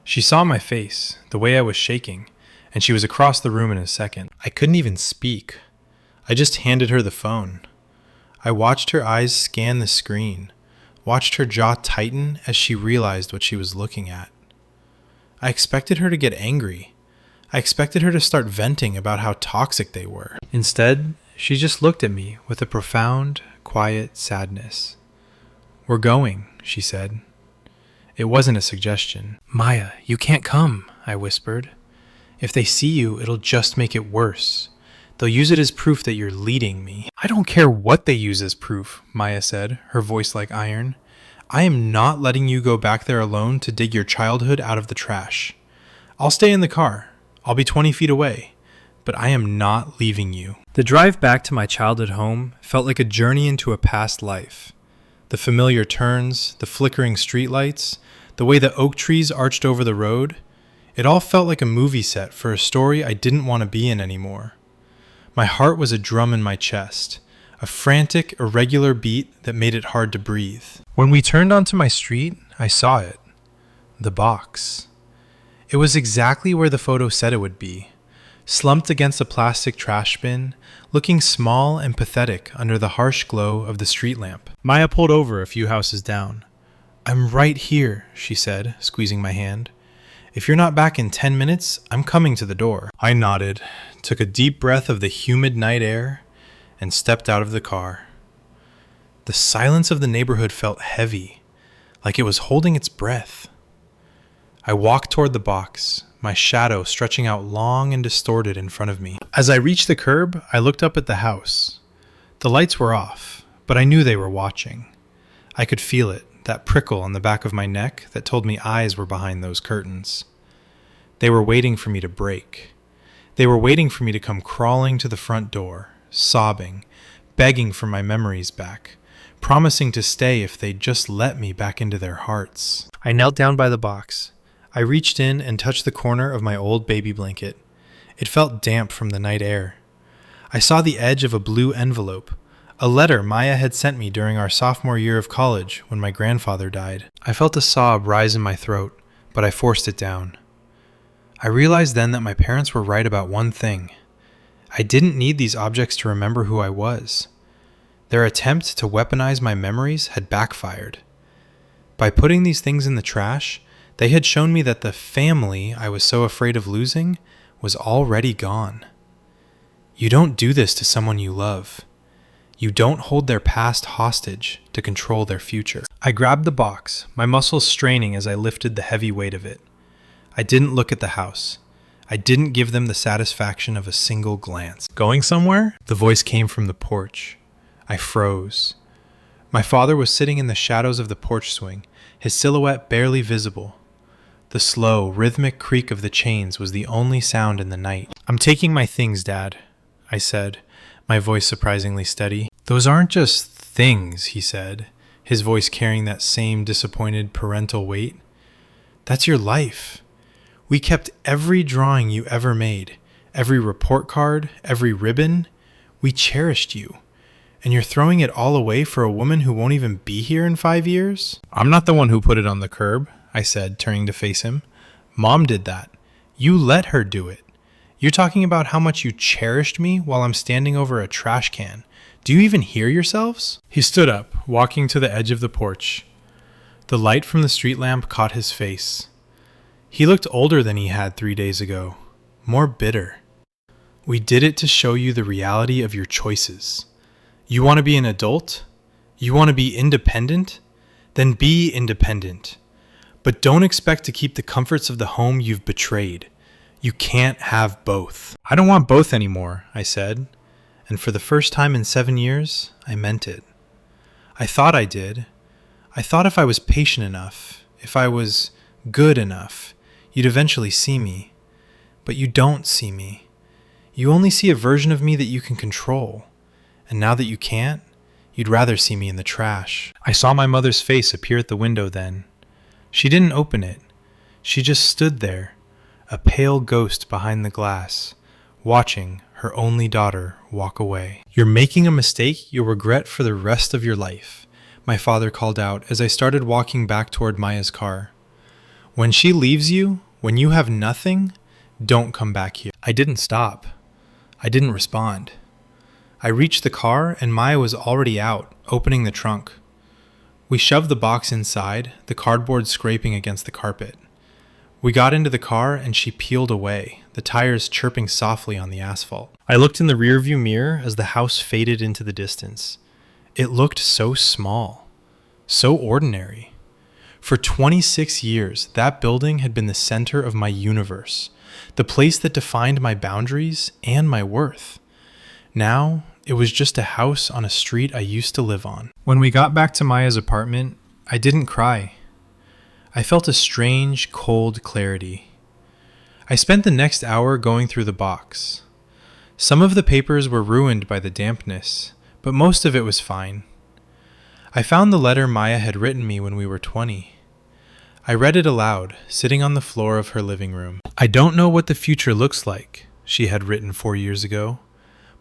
She saw my face, the way I was shaking, and she was across the room in a second. I couldn't even speak. I just handed her the phone. I watched her eyes scan the screen, watched her jaw tighten as she realized what she was looking at. I expected her to get angry. I expected her to start venting about how toxic they were. Instead, she just looked at me with a profound, quiet sadness. "We're going," she said. It wasn't a suggestion. "Maya, you can't come," I whispered. "If they see you, it'll just make it worse. They'll use it as proof that you're leading me." "I don't care what they use as proof," Maya said, her voice like iron. "I am not letting you go back there alone to dig your childhood out of the trash. I'll stay in the car. I'll be 20 feet away. But I am not leaving you." The drive back to my childhood home felt like a journey into a past life. The familiar turns, the flickering streetlights, the way the oak trees arched over the road, it all felt like a movie set for a story I didn't want to be in anymore. My heart was a drum in my chest, a frantic, irregular beat that made it hard to breathe. When we turned onto my street, I saw it. The box. It was exactly where the photo said it would be, slumped against a plastic trash bin, looking small and pathetic under the harsh glow of the street lamp. Maya pulled over a few houses down. "I'm right here," she said, squeezing my hand. "If you're not back in 10 minutes, I'm coming to the door." I nodded, took a deep breath of the humid night air, and stepped out of the car. The silence of the neighborhood felt heavy, like it was holding its breath. I walked toward the box, my shadow stretching out long and distorted in front of me. As I reached the curb, I looked up at the house. The lights were off, but I knew they were watching. I could feel it, that prickle on the back of my neck that told me eyes were behind those curtains. They were waiting for me to break. They were waiting for me to come crawling to the front door, sobbing, begging for my memories back, promising to stay if they'd just let me back into their hearts. I knelt down by the box. I reached in and touched the corner of my old baby blanket. It felt damp from the night air. I saw the edge of a blue envelope, a letter Maya had sent me during our sophomore year of college when my grandfather died. I felt a sob rise in my throat, but I forced it down. I realized then that my parents were right about one thing. I didn't need these objects to remember who I was. Their attempt to weaponize my memories had backfired. By putting these things in the trash, they had shown me that the family I was so afraid of losing was already gone. You don't do this to someone you love. You don't hold their past hostage to control their future. I grabbed the box, my muscles straining as I lifted the heavy weight of it. I didn't look at the house. I didn't give them the satisfaction of a single glance. Going somewhere? The voice came from the porch. I froze. My father was sitting in the shadows of the porch swing, his silhouette barely visible. The slow, rhythmic creak of the chains was the only sound in the night. "I'm taking my things, Dad," I said, my voice surprisingly steady. "Those aren't just things," he said, his voice carrying that same disappointed parental weight. "That's your life. We kept every drawing you ever made, every report card, every ribbon. We cherished you. And you're throwing it all away for a woman who won't even be here in 5 years?" "I'm not the one who put it on the curb," I said, turning to face him. "Mom did that. You let her do it. You're talking about how much you cherished me while I'm standing over a trash can. Do you even hear yourselves?" He stood up, walking to the edge of the porch. The light from the street lamp caught his face. He looked older than he had 3 days ago, more bitter. "We did it to show you the reality of your choices. You want to be an adult? You want to be independent? Then be independent. But don't expect to keep the comforts of the home you've betrayed. You can't have both." "I don't want both anymore," I said. And for the first time in 7 years, I meant it. I thought I did. I thought if I was patient enough, if I was good enough, you'd eventually see me. But you don't see me. You only see a version of me that you can control. And now that you can't, you'd rather see me in the trash. I saw my mother's face appear at the window then. She didn't open it. She just stood there, a pale ghost behind the glass, watching her only daughter walk away. "You're making a mistake you'll regret for the rest of your life," my father called out as I started walking back toward Maya's car. "When she leaves you, when you have nothing, don't come back here." I didn't stop. I didn't respond. I reached the car and Maya was already out, opening the trunk. We shoved the box inside, the cardboard scraping against the carpet. We got into the car and she peeled away, the tires chirping softly on the asphalt. I looked in the rearview mirror as the house faded into the distance. It looked so small, so ordinary. For 26 years, that building had been the center of my universe, the place that defined my boundaries and my worth. Now, it was just a house on a street I used to live on. When we got back to Maya's apartment, I didn't cry. I felt a strange, cold clarity. I spent the next hour going through the box. Some of the papers were ruined by the dampness, but most of it was fine. I found the letter Maya had written me when we were 20. I read it aloud, sitting on the floor of her living room. "I don't know what the future looks like," she had written 4 years ago.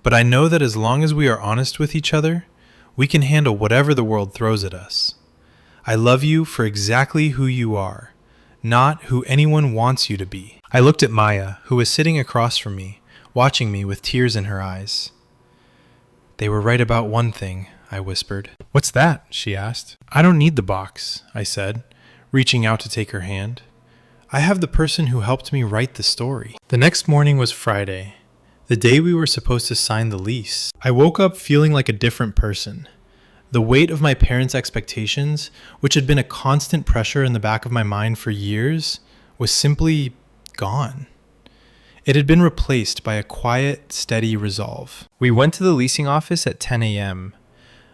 "But I know that as long as we are honest with each other, we can handle whatever the world throws at us. I love you for exactly who you are, not who anyone wants you to be." I looked at Maya, who was sitting across from me, watching me with tears in her eyes. "They were right about one thing," I whispered. "What's that?" she asked. "I don't need the box," I said, reaching out to take her hand. "I have the person who helped me write the story." The next morning was Friday, the day we were supposed to sign the lease. I woke up feeling like a different person. The weight of my parents' expectations, which had been a constant pressure in the back of my mind for years, was simply gone. It had been replaced by a quiet, steady resolve. We went to the leasing office at 10 a.m.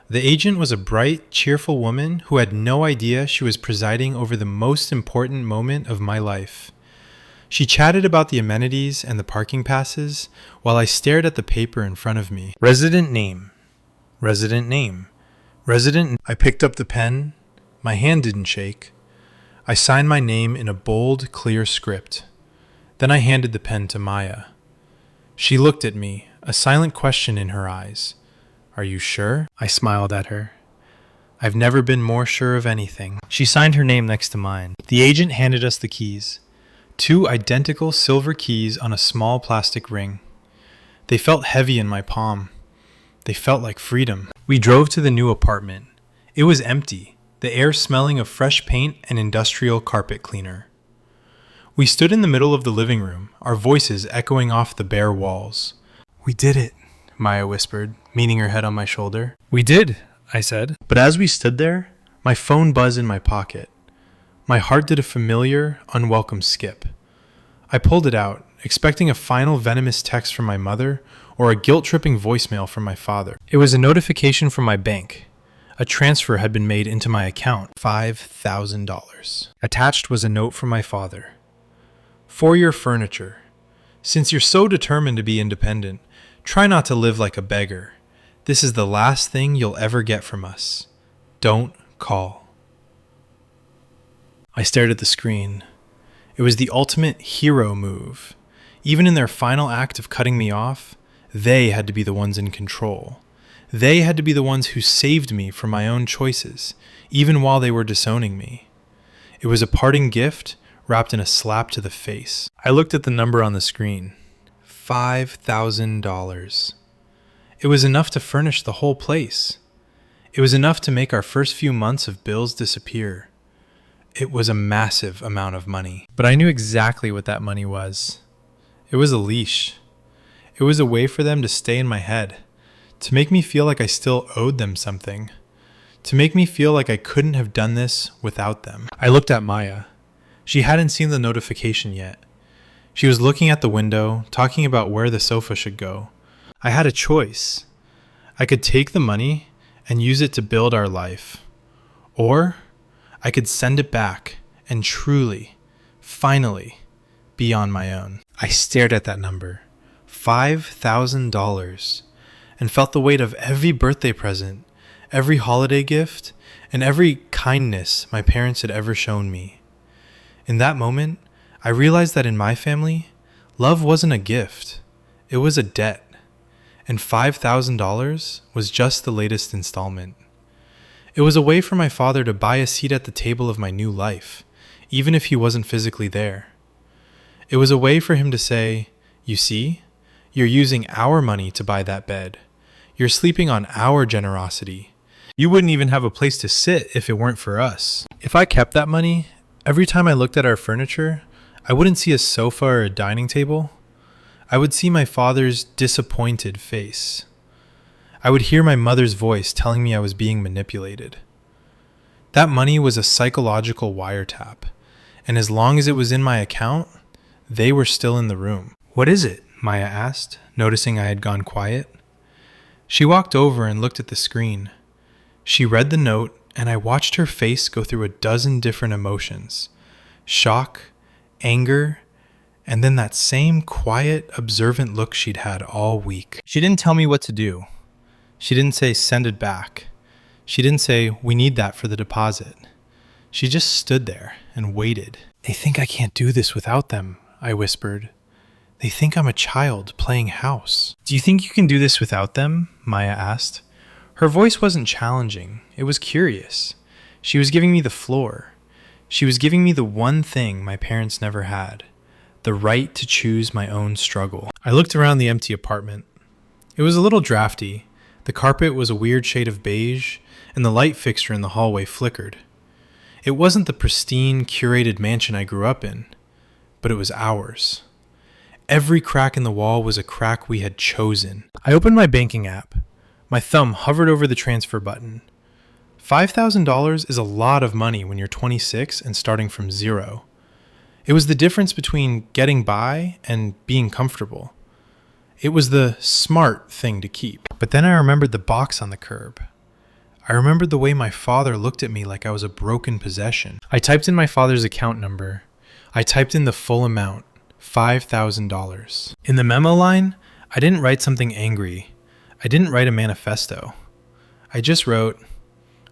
The agent was a bright, cheerful woman who had no idea she was presiding over the most important moment of my life. She chatted about the amenities and the parking passes while I stared at the paper in front of me. Resident name. Resident name. Resident. I picked up the pen. My hand didn't shake. I signed my name in a bold, clear script. Then I handed the pen to Maya. She looked at me, a silent question in her eyes. "Are you sure?" I smiled at her. "I've never been more sure of anything." She signed her name next to mine. The agent handed us the keys. 2 identical silver keys on a small plastic ring. They felt heavy in my palm. They felt like freedom. We drove to the new apartment. It was empty, the air smelling of fresh paint and industrial carpet cleaner. We stood in the middle of the living room, our voices echoing off the bare walls. "We did it," Maya whispered, leaning her head on my shoulder. "We did," I said. But as we stood there, my phone buzzed in my pocket. My heart did a familiar, unwelcome skip. I pulled it out, expecting a final venomous text from my mother or a guilt-tripping voicemail from my father. It was a notification from my bank. A transfer had been made into my account, $5,000. Attached was a note from my father. "For your furniture. Since you're so determined to be independent, try not to live like a beggar. This is the last thing you'll ever get from us. Don't call." I stared at the screen. It was the ultimate hero move. Even in their final act of cutting me off, they had to be the ones in control. They had to be the ones who saved me from my own choices, even while they were disowning me. It was a parting gift wrapped in a slap to the face. I looked at the number on the screen. $5,000. It was enough to furnish the whole place. It was enough to make our first few months of bills disappear. It was a massive amount of money. But I knew exactly what that money was. It was a leash. It was a way for them to stay in my head, to make me feel like I still owed them something, to make me feel like I couldn't have done this without them. I looked at Maya. She hadn't seen the notification yet. She was looking at the window, talking about where the sofa should go. I had a choice. I could take the money and use it to build our life. Or I could send it back and truly, finally, be on my own. I stared at that number, $5,000, and felt the weight of every birthday present, every holiday gift, and every kindness my parents had ever shown me. In that moment, I realized that in my family, love wasn't a gift, it was a debt, and $5,000 was just the latest installment. It was a way for my father to buy a seat at the table of my new life, even if he wasn't physically there. It was a way for him to say, "You see, you're using our money to buy that bed. You're sleeping on our generosity. You wouldn't even have a place to sit if it weren't for us." If I kept that money, every time I looked at our furniture, I wouldn't see a sofa or a dining table. I would see my father's disappointed face. I would hear my mother's voice telling me I was being manipulated. That money was a psychological wiretap, and as long as it was in my account, they were still in the room. "What is it?" Maya asked, noticing I had gone quiet. She walked over and looked at the screen. She read the note, and I watched her face go through a dozen different emotions: shock, anger, and then that same quiet, observant look she'd had all week. She didn't tell me what to do. She didn't say, "Send it back." She didn't say, "We need that for the deposit." She just stood there and waited. "They think I can't do this without them," I whispered. "They think I'm a child playing house." "Do you think you can do this without them?" Maya asked. Her voice wasn't challenging. It was curious. She was giving me the floor. She was giving me the one thing my parents never had: the right to choose my own struggle. I looked around the empty apartment. It was a little drafty. The carpet was a weird shade of beige, and the light fixture in the hallway flickered. It wasn't the pristine, curated mansion I grew up in, but it was ours. Every crack in the wall was a crack we had chosen. I opened my banking app. My thumb hovered over the transfer button. $5,000 is a lot of money when you're 26 and starting from zero. It was the difference between getting by and being comfortable. It was the smart thing to keep. But then I remembered the box on the curb. I remembered the way my father looked at me like I was a broken possession. I typed in my father's account number. I typed in the full amount, $5,000. In the memo line, I didn't write something angry. I didn't write a manifesto. I just wrote,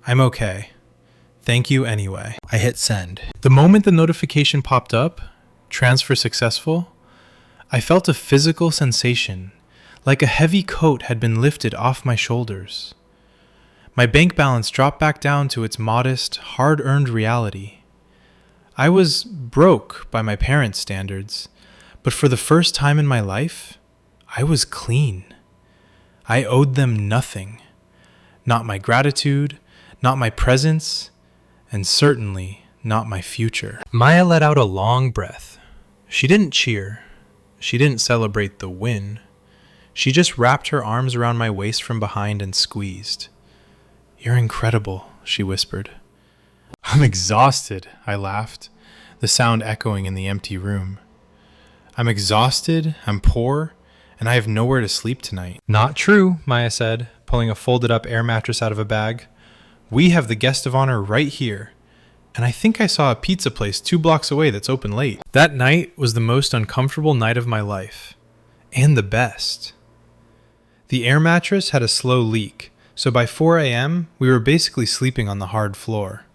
"I'm okay. Thank you anyway. I hit send. The moment the notification popped up, transfer successful, I felt a physical sensation, like a heavy coat had been lifted off my shoulders. My bank balance dropped back down to its modest, hard-earned reality. I was broke by my parents' standards, but for the first time in my life, I was clean. I owed them nothing. Not my gratitude, not my presence, and certainly not my future. Maya let out a long breath. She didn't cheer. She didn't celebrate the win. She just wrapped her arms around my waist from behind and squeezed. "You're incredible," she whispered. "I'm exhausted," I laughed, the sound echoing in the empty room. "I'm exhausted, I'm poor, and I have nowhere to sleep tonight." "Not true," Maya said, pulling a folded-up air mattress out of a bag. "We have the guest of honor right here, and I think I saw a pizza place 2 blocks away that's open late." That night was the most uncomfortable night of my life, and the best. The air mattress had a slow leak, so by 4 a.m., we were basically sleeping on the hard floor.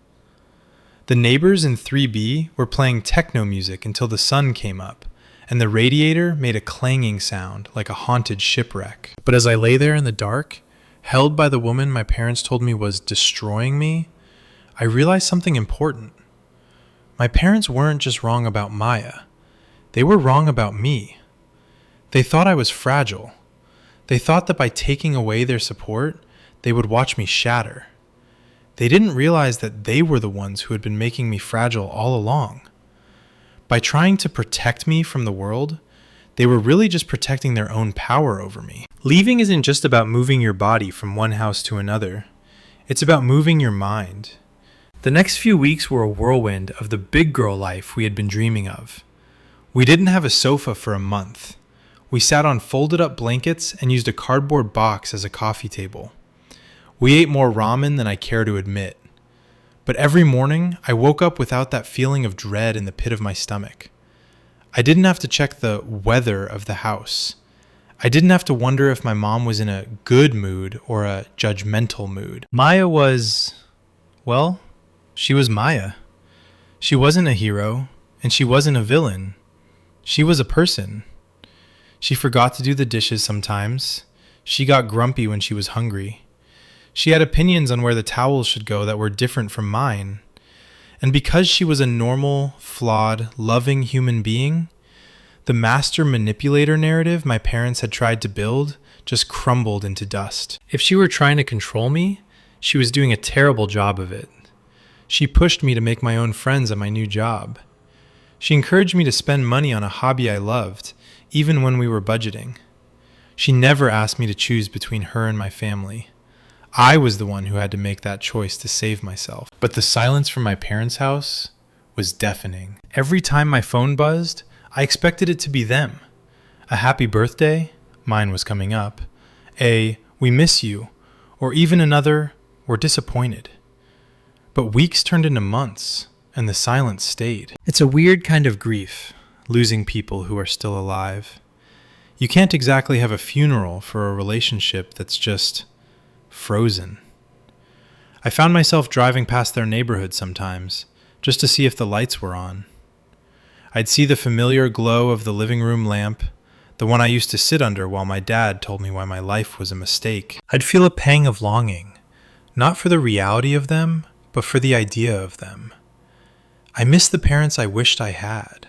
The neighbors in 3B were playing techno music until the sun came up, and the radiator made a clanging sound like a haunted shipwreck. But as I lay there in the dark, held by the woman my parents told me was destroying me, I realized something important. My parents weren't just wrong about Maya. They were wrong about me. They thought I was fragile. They thought that by taking away their support, they would watch me shatter. They didn't realize that they were the ones who had been making me fragile all along. By trying to protect me from the world, they were really just protecting their own power over me. Leaving isn't just about moving your body from one house to another. It's about moving your mind. The next few weeks were a whirlwind of the big girl life we had been dreaming of. We didn't have a sofa for a month. We sat on folded-up blankets and used a cardboard box as a coffee table. We ate more ramen than I care to admit. But every morning, I woke up without that feeling of dread in the pit of my stomach. I didn't have to check the weather of the house. I didn't have to wonder if my mom was in a good mood or a judgmental mood. Maya was, well, she was Maya. She wasn't a hero, and she wasn't a villain. She was a person. She forgot to do the dishes sometimes. She got grumpy when she was hungry. She had opinions on where the towels should go that were different from mine. And because she was a normal, flawed, loving human being, the master manipulator narrative my parents had tried to build just crumbled into dust. If she were trying to control me, she was doing a terrible job of it. She pushed me to make my own friends at my new job. She encouraged me to spend money on a hobby I loved, even when we were budgeting. She never asked me to choose between her and my family. I was the one who had to make that choice to save myself. But the silence from my parents' house was deafening. Every time my phone buzzed, I expected it to be them. A happy birthday, mine was coming up, a "we miss you," or even another "we're disappointed." But weeks turned into months, and the silence stayed. It's a weird kind of grief, losing people who are still alive. You can't exactly have a funeral for a relationship that's just frozen. I found myself driving past their neighborhood sometimes, just to see if the lights were on. I'd see the familiar glow of the living room lamp, the one I used to sit under while my dad told me why my life was a mistake. I'd feel a pang of longing, not for the reality of them, but for the idea of them. I missed the parents I wished I had.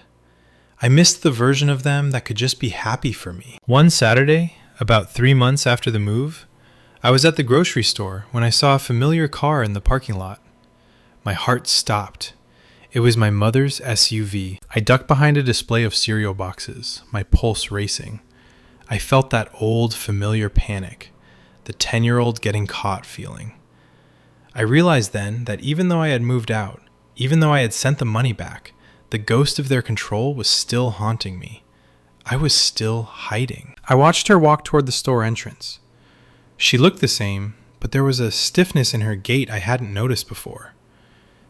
I missed the version of them that could just be happy for me. One Saturday, about 3 months after the move, I was at the grocery store when I saw a familiar car in the parking lot. My heart stopped. It was my mother's SUV. I ducked behind a display of cereal boxes, my pulse racing. I felt that old, familiar panic, the 10-year-old getting caught feeling. I realized then that even though I had moved out, even though I had sent the money back, the ghost of their control was still haunting me. I was still hiding. I watched her walk toward the store entrance. She looked the same, but there was a stiffness in her gait I hadn't noticed before.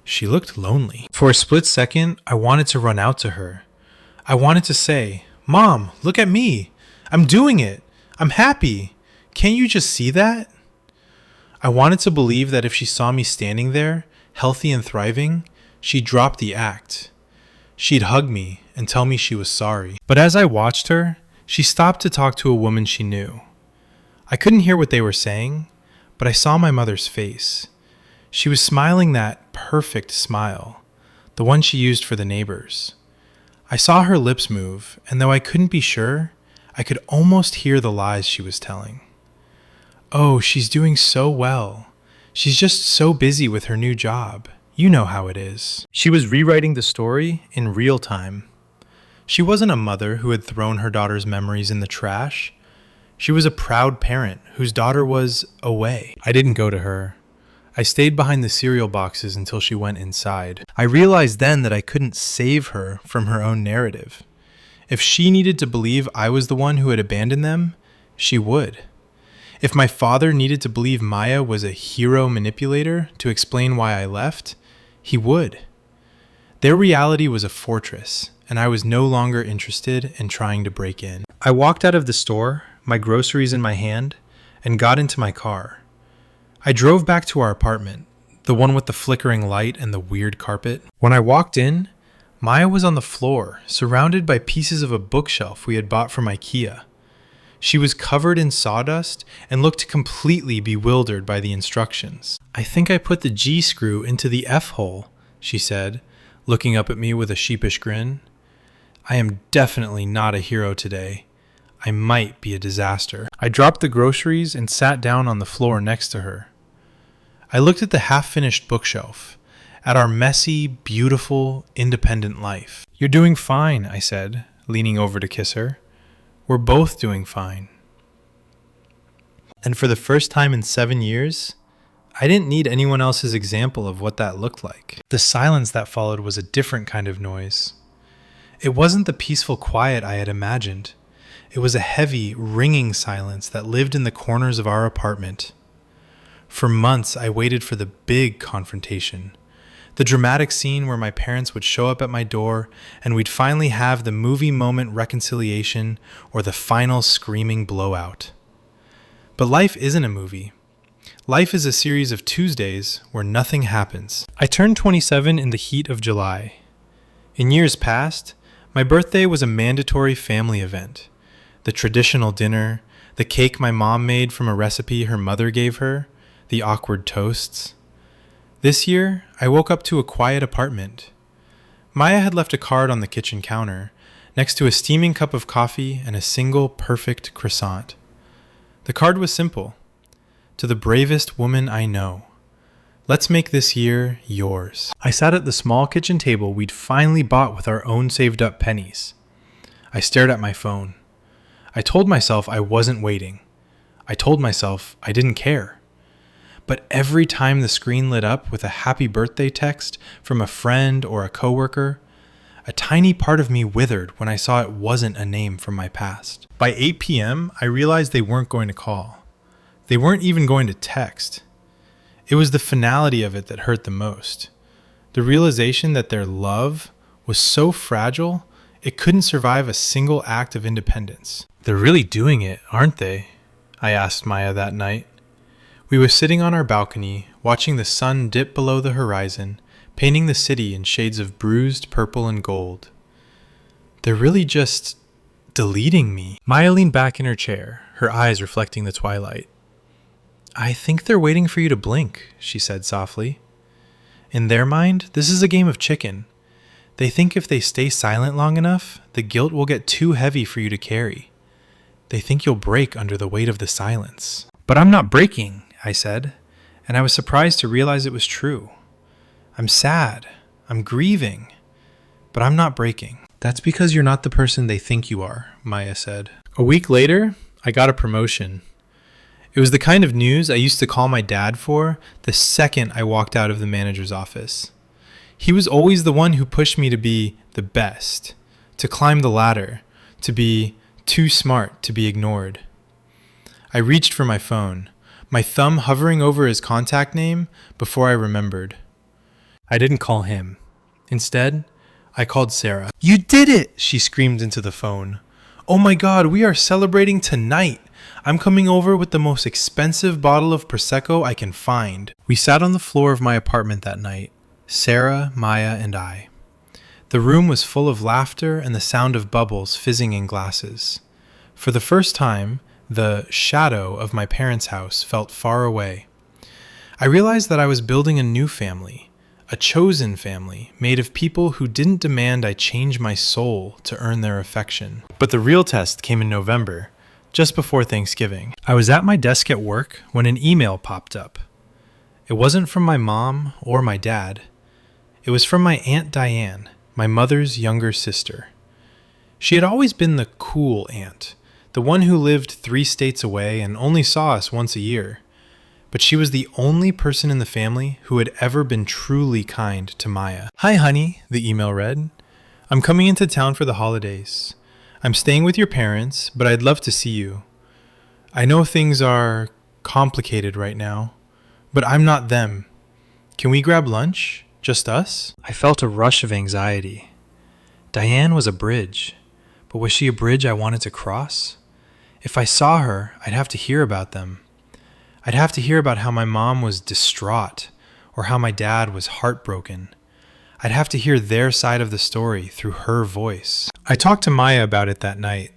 She looked lonely. For a split second, I wanted to run out to her. I wanted to say, "Mom, look at me. I'm doing it. I'm happy. Can't you just see that?" I wanted to believe that if she saw me standing there, healthy and thriving, she dropped the act. She'd hug me and tell me she was sorry. But as I watched her, she stopped to talk to a woman she knew. I couldn't hear what they were saying, but I saw my mother's face. She was smiling that perfect smile, the one she used for the neighbors. I saw her lips move, and though I couldn't be sure, I could almost hear the lies she was telling. Oh, she's doing so well. She's just so busy with her new job. You know how it is. She was rewriting the story in real time. She wasn't a mother who had thrown her daughter's memories in the trash. She was a proud parent whose daughter was away. I didn't go to her. I stayed behind the cereal boxes until she went inside. I realized then that I couldn't save her from her own narrative. If she needed to believe I was the one who had abandoned them, she would. If my father needed to believe Maya was a hero manipulator to explain why I left, he would. Their reality was a fortress, and I was no longer interested in trying to break in. I walked out of the store, my groceries in my hand, and got into my car. I drove back to our apartment, the one with the flickering light and the weird carpet. When I walked in, Maya was on the floor, surrounded by pieces of a bookshelf we had bought from IKEA. She was covered in sawdust and looked completely bewildered by the instructions. I think I put the G screw into the F hole, she said, looking up at me with a sheepish grin. I am definitely not a hero today. I might be a disaster. I dropped the groceries and sat down on the floor next to her. I looked at the half-finished bookshelf, at our messy, beautiful, independent life. You're doing fine, I said, leaning over to kiss her. We're both doing fine. And for the first time in 7 years, I didn't need anyone else's example of what that looked like. The silence that followed was a different kind of noise. It wasn't the peaceful quiet I had imagined. It was a heavy, ringing silence that lived in the corners of our apartment. For months, I waited for the big confrontation. The dramatic scene where my parents would show up at my door and we'd finally have the movie moment reconciliation or the final screaming blowout. But life isn't a movie. Life is a series of Tuesdays where nothing happens. I turned 27 in the heat of July. In years past, my birthday was a mandatory family event. The traditional dinner, the cake my mom made from a recipe her mother gave her, the awkward toasts. This year, I woke up to a quiet apartment. Maya had left a card on the kitchen counter, next to a steaming cup of coffee and a single perfect croissant. The card was simple. To the bravest woman I know. Let's make this year yours. I sat at the small kitchen table we'd finally bought with our own saved up pennies. I stared at my phone. I told myself I wasn't waiting. I told myself I didn't care. But every time the screen lit up with a happy birthday text from a friend or a coworker, a tiny part of me withered when I saw it wasn't a name from my past. By 8 p.m., I realized they weren't going to call. They weren't even going to text. It was the finality of it that hurt the most. The realization that their love was so fragile, it couldn't survive a single act of independence. They're really doing it, aren't they? I asked Maya that night. We were sitting on our balcony, watching the sun dip below the horizon, painting the city in shades of bruised purple and gold. They're really just deleting me. Maya leaned back in her chair, her eyes reflecting the twilight. I think they're waiting for you to blink, she said softly. In their mind, this is a game of chicken. They think if they stay silent long enough, the guilt will get too heavy for you to carry. They think you'll break under the weight of the silence. But I'm not breaking, I said, and I was surprised to realize it was true. I'm sad. I'm grieving. But I'm not breaking. That's because you're not the person they think you are, Maya said. A week later, I got a promotion. It was the kind of news I used to call my dad for the second I walked out of the manager's office. He was always the one who pushed me to be the best, to climb the ladder, to be too smart to be ignored. I reached for my phone, my thumb hovering over his contact name before I remembered. I didn't call him. Instead, I called Sarah. You did it! She screamed into the phone. Oh my God, we are celebrating tonight. I'm coming over with the most expensive bottle of Prosecco I can find. We sat on the floor of my apartment that night, Sarah, Maya, and I. The room was full of laughter and the sound of bubbles fizzing in glasses. For the first time, the shadow of my parents' house felt far away. I realized that I was building a new family, a chosen family made of people who didn't demand I change my soul to earn their affection. But the real test came in November, just before Thanksgiving. I was at my desk at work when an email popped up. It wasn't from my mom or my dad. It was from my Aunt Diane, my mother's younger sister. She had always been the cool aunt, the one who lived 3 states away and only saw us once a year. But she was the only person in the family who had ever been truly kind to Maya. "Hi, honey," the email read. "I'm coming into town for the holidays. I'm staying with your parents, but I'd love to see you. I know things are complicated right now, but I'm not them. Can we grab lunch? Just us?" I felt a rush of anxiety. Diane was a bridge, but was she a bridge I wanted to cross? If I saw her, I'd have to hear about them. I'd have to hear about how my mom was distraught or how my dad was heartbroken. I'd have to hear their side of the story through her voice. I talked to Maya about it that night.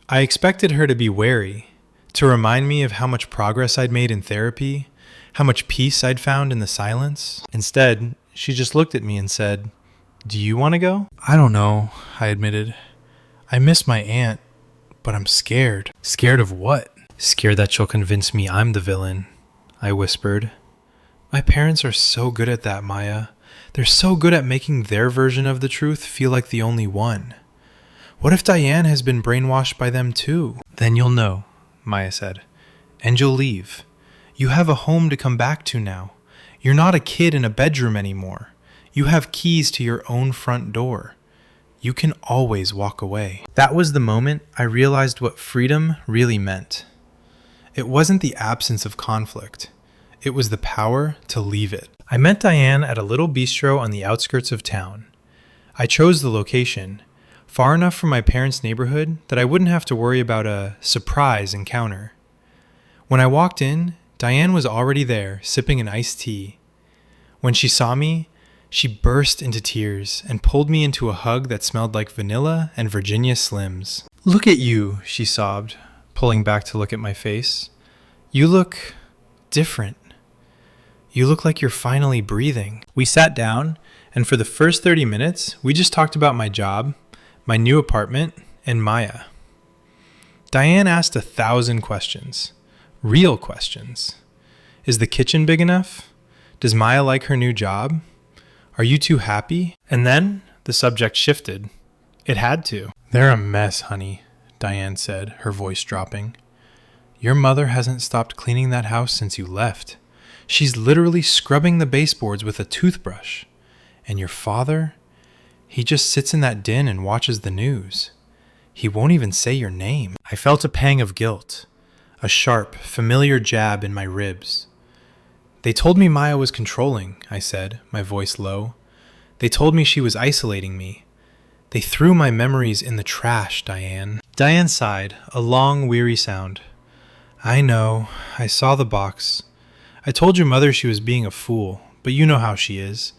I expected her to be wary, to remind me of how much progress I'd made in therapy, how much peace I'd found in the silence. Instead, she just looked at me and said, "Do you want to go?" "I don't know," I admitted. "I miss my aunt, but I'm scared." "Scared of what?" "Scared that she'll convince me I'm the villain," I whispered. My parents are so good at that, Maya. They're so good at making their version of the truth feel like the only one. What if Diane has been brainwashed by them too? "Then you'll know," Maya said, "and you'll leave. You have a home to come back to now. You're not a kid in a bedroom anymore. You have keys to your own front door. You can always walk away." That was the moment I realized what freedom really meant. It wasn't the absence of conflict. It was the power to leave it. I met Diane at a little bistro on the outskirts of town. I chose the location, far enough from my parents' neighborhood that I wouldn't have to worry about a surprise encounter. When I walked in, Diane was already there, sipping an iced tea. When she saw me, she burst into tears and pulled me into a hug that smelled like vanilla and Virginia Slims. "Look at you," she sobbed, pulling back to look at my face. "You look different. You look like you're finally breathing." We sat down, and for the first 30 minutes, we just talked about my job, my new apartment, and Maya. Diane asked 1,000 questions. Real questions. Is the kitchen big enough? Does Maya like her new job? Are you too happy? And then the subject shifted. It had to. "They're a mess, honey," Diane said, her voice dropping. "Your mother hasn't stopped cleaning that house since you left. She's literally scrubbing the baseboards with a toothbrush. And your father? He just sits in that den and watches the news. He won't even say your name." I felt a pang of guilt, a sharp, familiar jab in my ribs. "They told me Maya was controlling," I said, my voice low. "They told me she was isolating me. They threw my memories in the trash, Diane." Diane sighed, a long, weary sound. "I know. I saw the box. I told your mother she was being a fool, but you know how she is.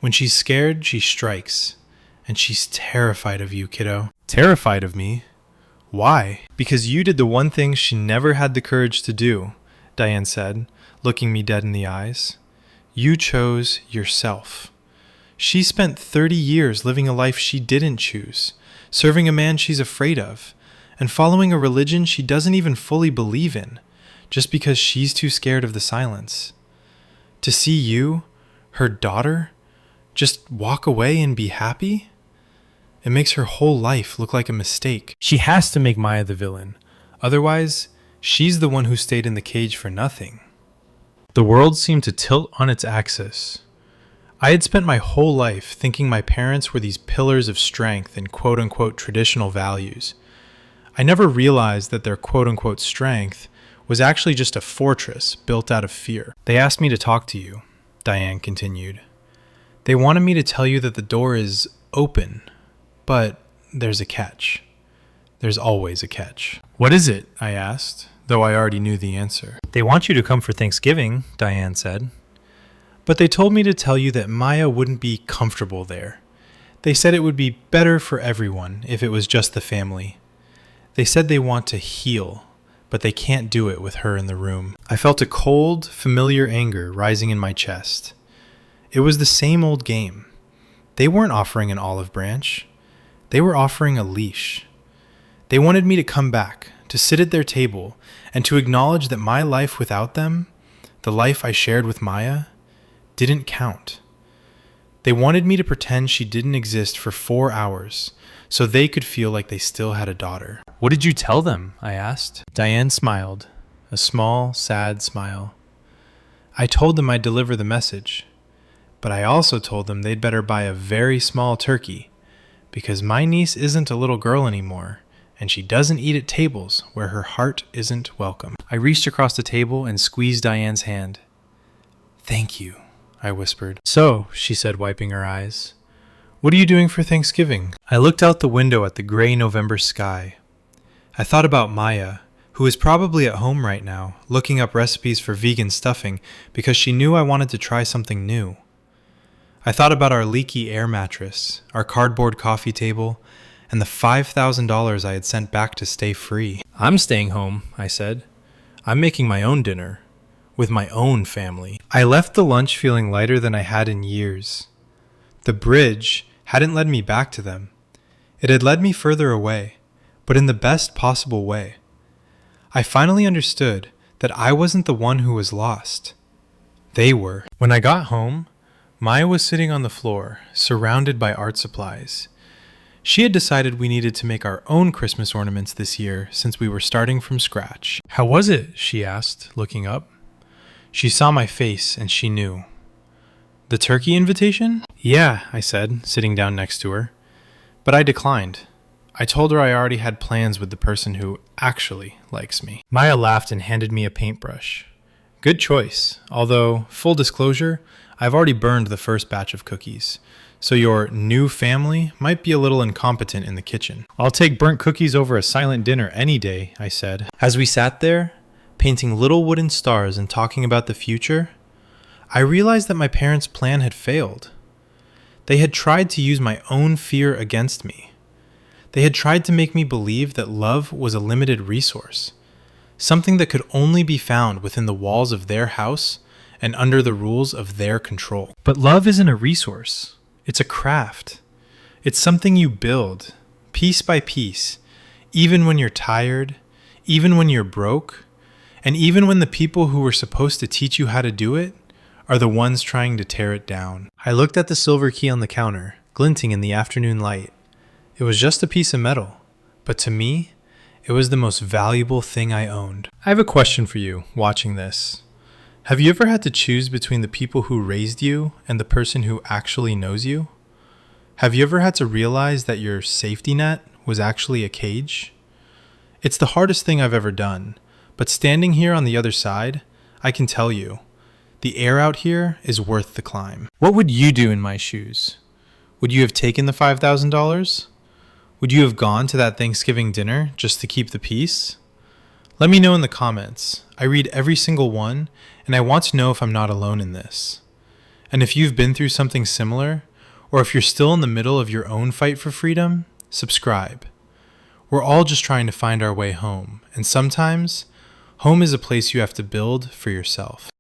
When she's scared, she strikes. And she's terrified of you, kiddo." "Terrified of me? Why?" "Because you did the one thing she never had the courage to do," Diane said, looking me dead in the eyes. "You chose yourself. She spent 30 years living a life she didn't choose, serving a man she's afraid of, and following a religion she doesn't even fully believe in, just because she's too scared of the silence. To see you, her daughter, just walk away and be happy? It makes her whole life look like a mistake. She has to make Maya the villain. Otherwise, she's the one who stayed in the cage for nothing." The world seemed to tilt on its axis. I had spent my whole life thinking my parents were these pillars of strength and quote-unquote traditional values. I never realized that their quote-unquote strength was actually just a fortress built out of fear. "They asked me to talk to you," Diane continued. "They wanted me to tell you that the door is open, but there's a catch. there's always a catch. What is it? I asked, though I already knew the answer. They want you to come for Thanksgiving, Diane said. But they told me to tell you that Maya wouldn't be comfortable there. They said it would be better for everyone if it was just the family. They said they want to heal, but they can't do it with her in the room. I felt a cold, familiar anger rising in my chest. It was the same old game. They weren't offering an olive branch. They were offering a leash. They wanted me to come back, to sit at their table, and to acknowledge that my life without them, the life I shared with Maya, didn't count. They wanted me to pretend she didn't exist for 4 hours so they could feel like they still had a daughter. What did you tell them? I asked. Diane smiled, a small, sad smile. I told them I'd deliver the message, but I also told them they'd better buy a very small turkey because my niece isn't a little girl anymore and she doesn't eat at tables where her heart isn't welcome. I reached across the table and squeezed Diane's hand. Thank you, I whispered. So, she said, wiping her eyes, what are you doing for Thanksgiving? I looked out the window at the gray November sky. I thought about Maya, who is probably at home right now, looking up recipes for vegan stuffing because she knew I wanted to try something new. I thought about our leaky air mattress, our cardboard coffee table, and the $5,000 I had sent back to stay free. I'm staying home, I said. I'm making my own dinner, with my own family. I left the lunch feeling lighter than I had in years. The bridge hadn't led me back to them. It had led me further away, but in the best possible way. I finally understood that I wasn't the one who was lost. They were. When I got home, Maya was sitting on the floor, surrounded by art supplies. She had decided we needed to make our own Christmas ornaments this year since we were starting from scratch. How was it? She asked, looking up. She saw my face and she knew. The turkey invitation? Yeah, I said, sitting down next to her. But I declined. I told her I already had plans with the person who actually likes me. Maya laughed and handed me a paintbrush. Good choice, although, full disclosure, I've already burned the first batch of cookies, so your new family might be a little incompetent in the kitchen. I'll take burnt cookies over a silent dinner any day, I said. As we sat there, painting little wooden stars and talking about the future, I realized that my parents' plan had failed. They had tried to use my own fear against me. They had tried to make me believe that love was a limited resource, something that could only be found within the walls of their house and under the rules of their control. But love isn't a resource. It's a craft. It's something you build, piece by piece, even when you're tired, even when you're broke, and even when the people who were supposed to teach you how to do it are the ones trying to tear it down. I looked at the silver key on the counter, glinting in the afternoon light. It was just a piece of metal, but to me, it was the most valuable thing I owned. I have a question for you, watching this. Have you ever had to choose between the people who raised you and the person who actually knows you? Have you ever had to realize that your safety net was actually a cage? It's the hardest thing I've ever done, but standing here on the other side, I can tell you, the air out here is worth the climb. What would you do in my shoes? Would you have taken the $5,000? Would you have gone to that Thanksgiving dinner just to keep the peace? Let me know in the comments. I read every single one, and I want to know if I'm not alone in this. And if you've been through something similar, or if you're still in the middle of your own fight for freedom, subscribe. We're all just trying to find our way home, and sometimes, home is a place you have to build for yourself.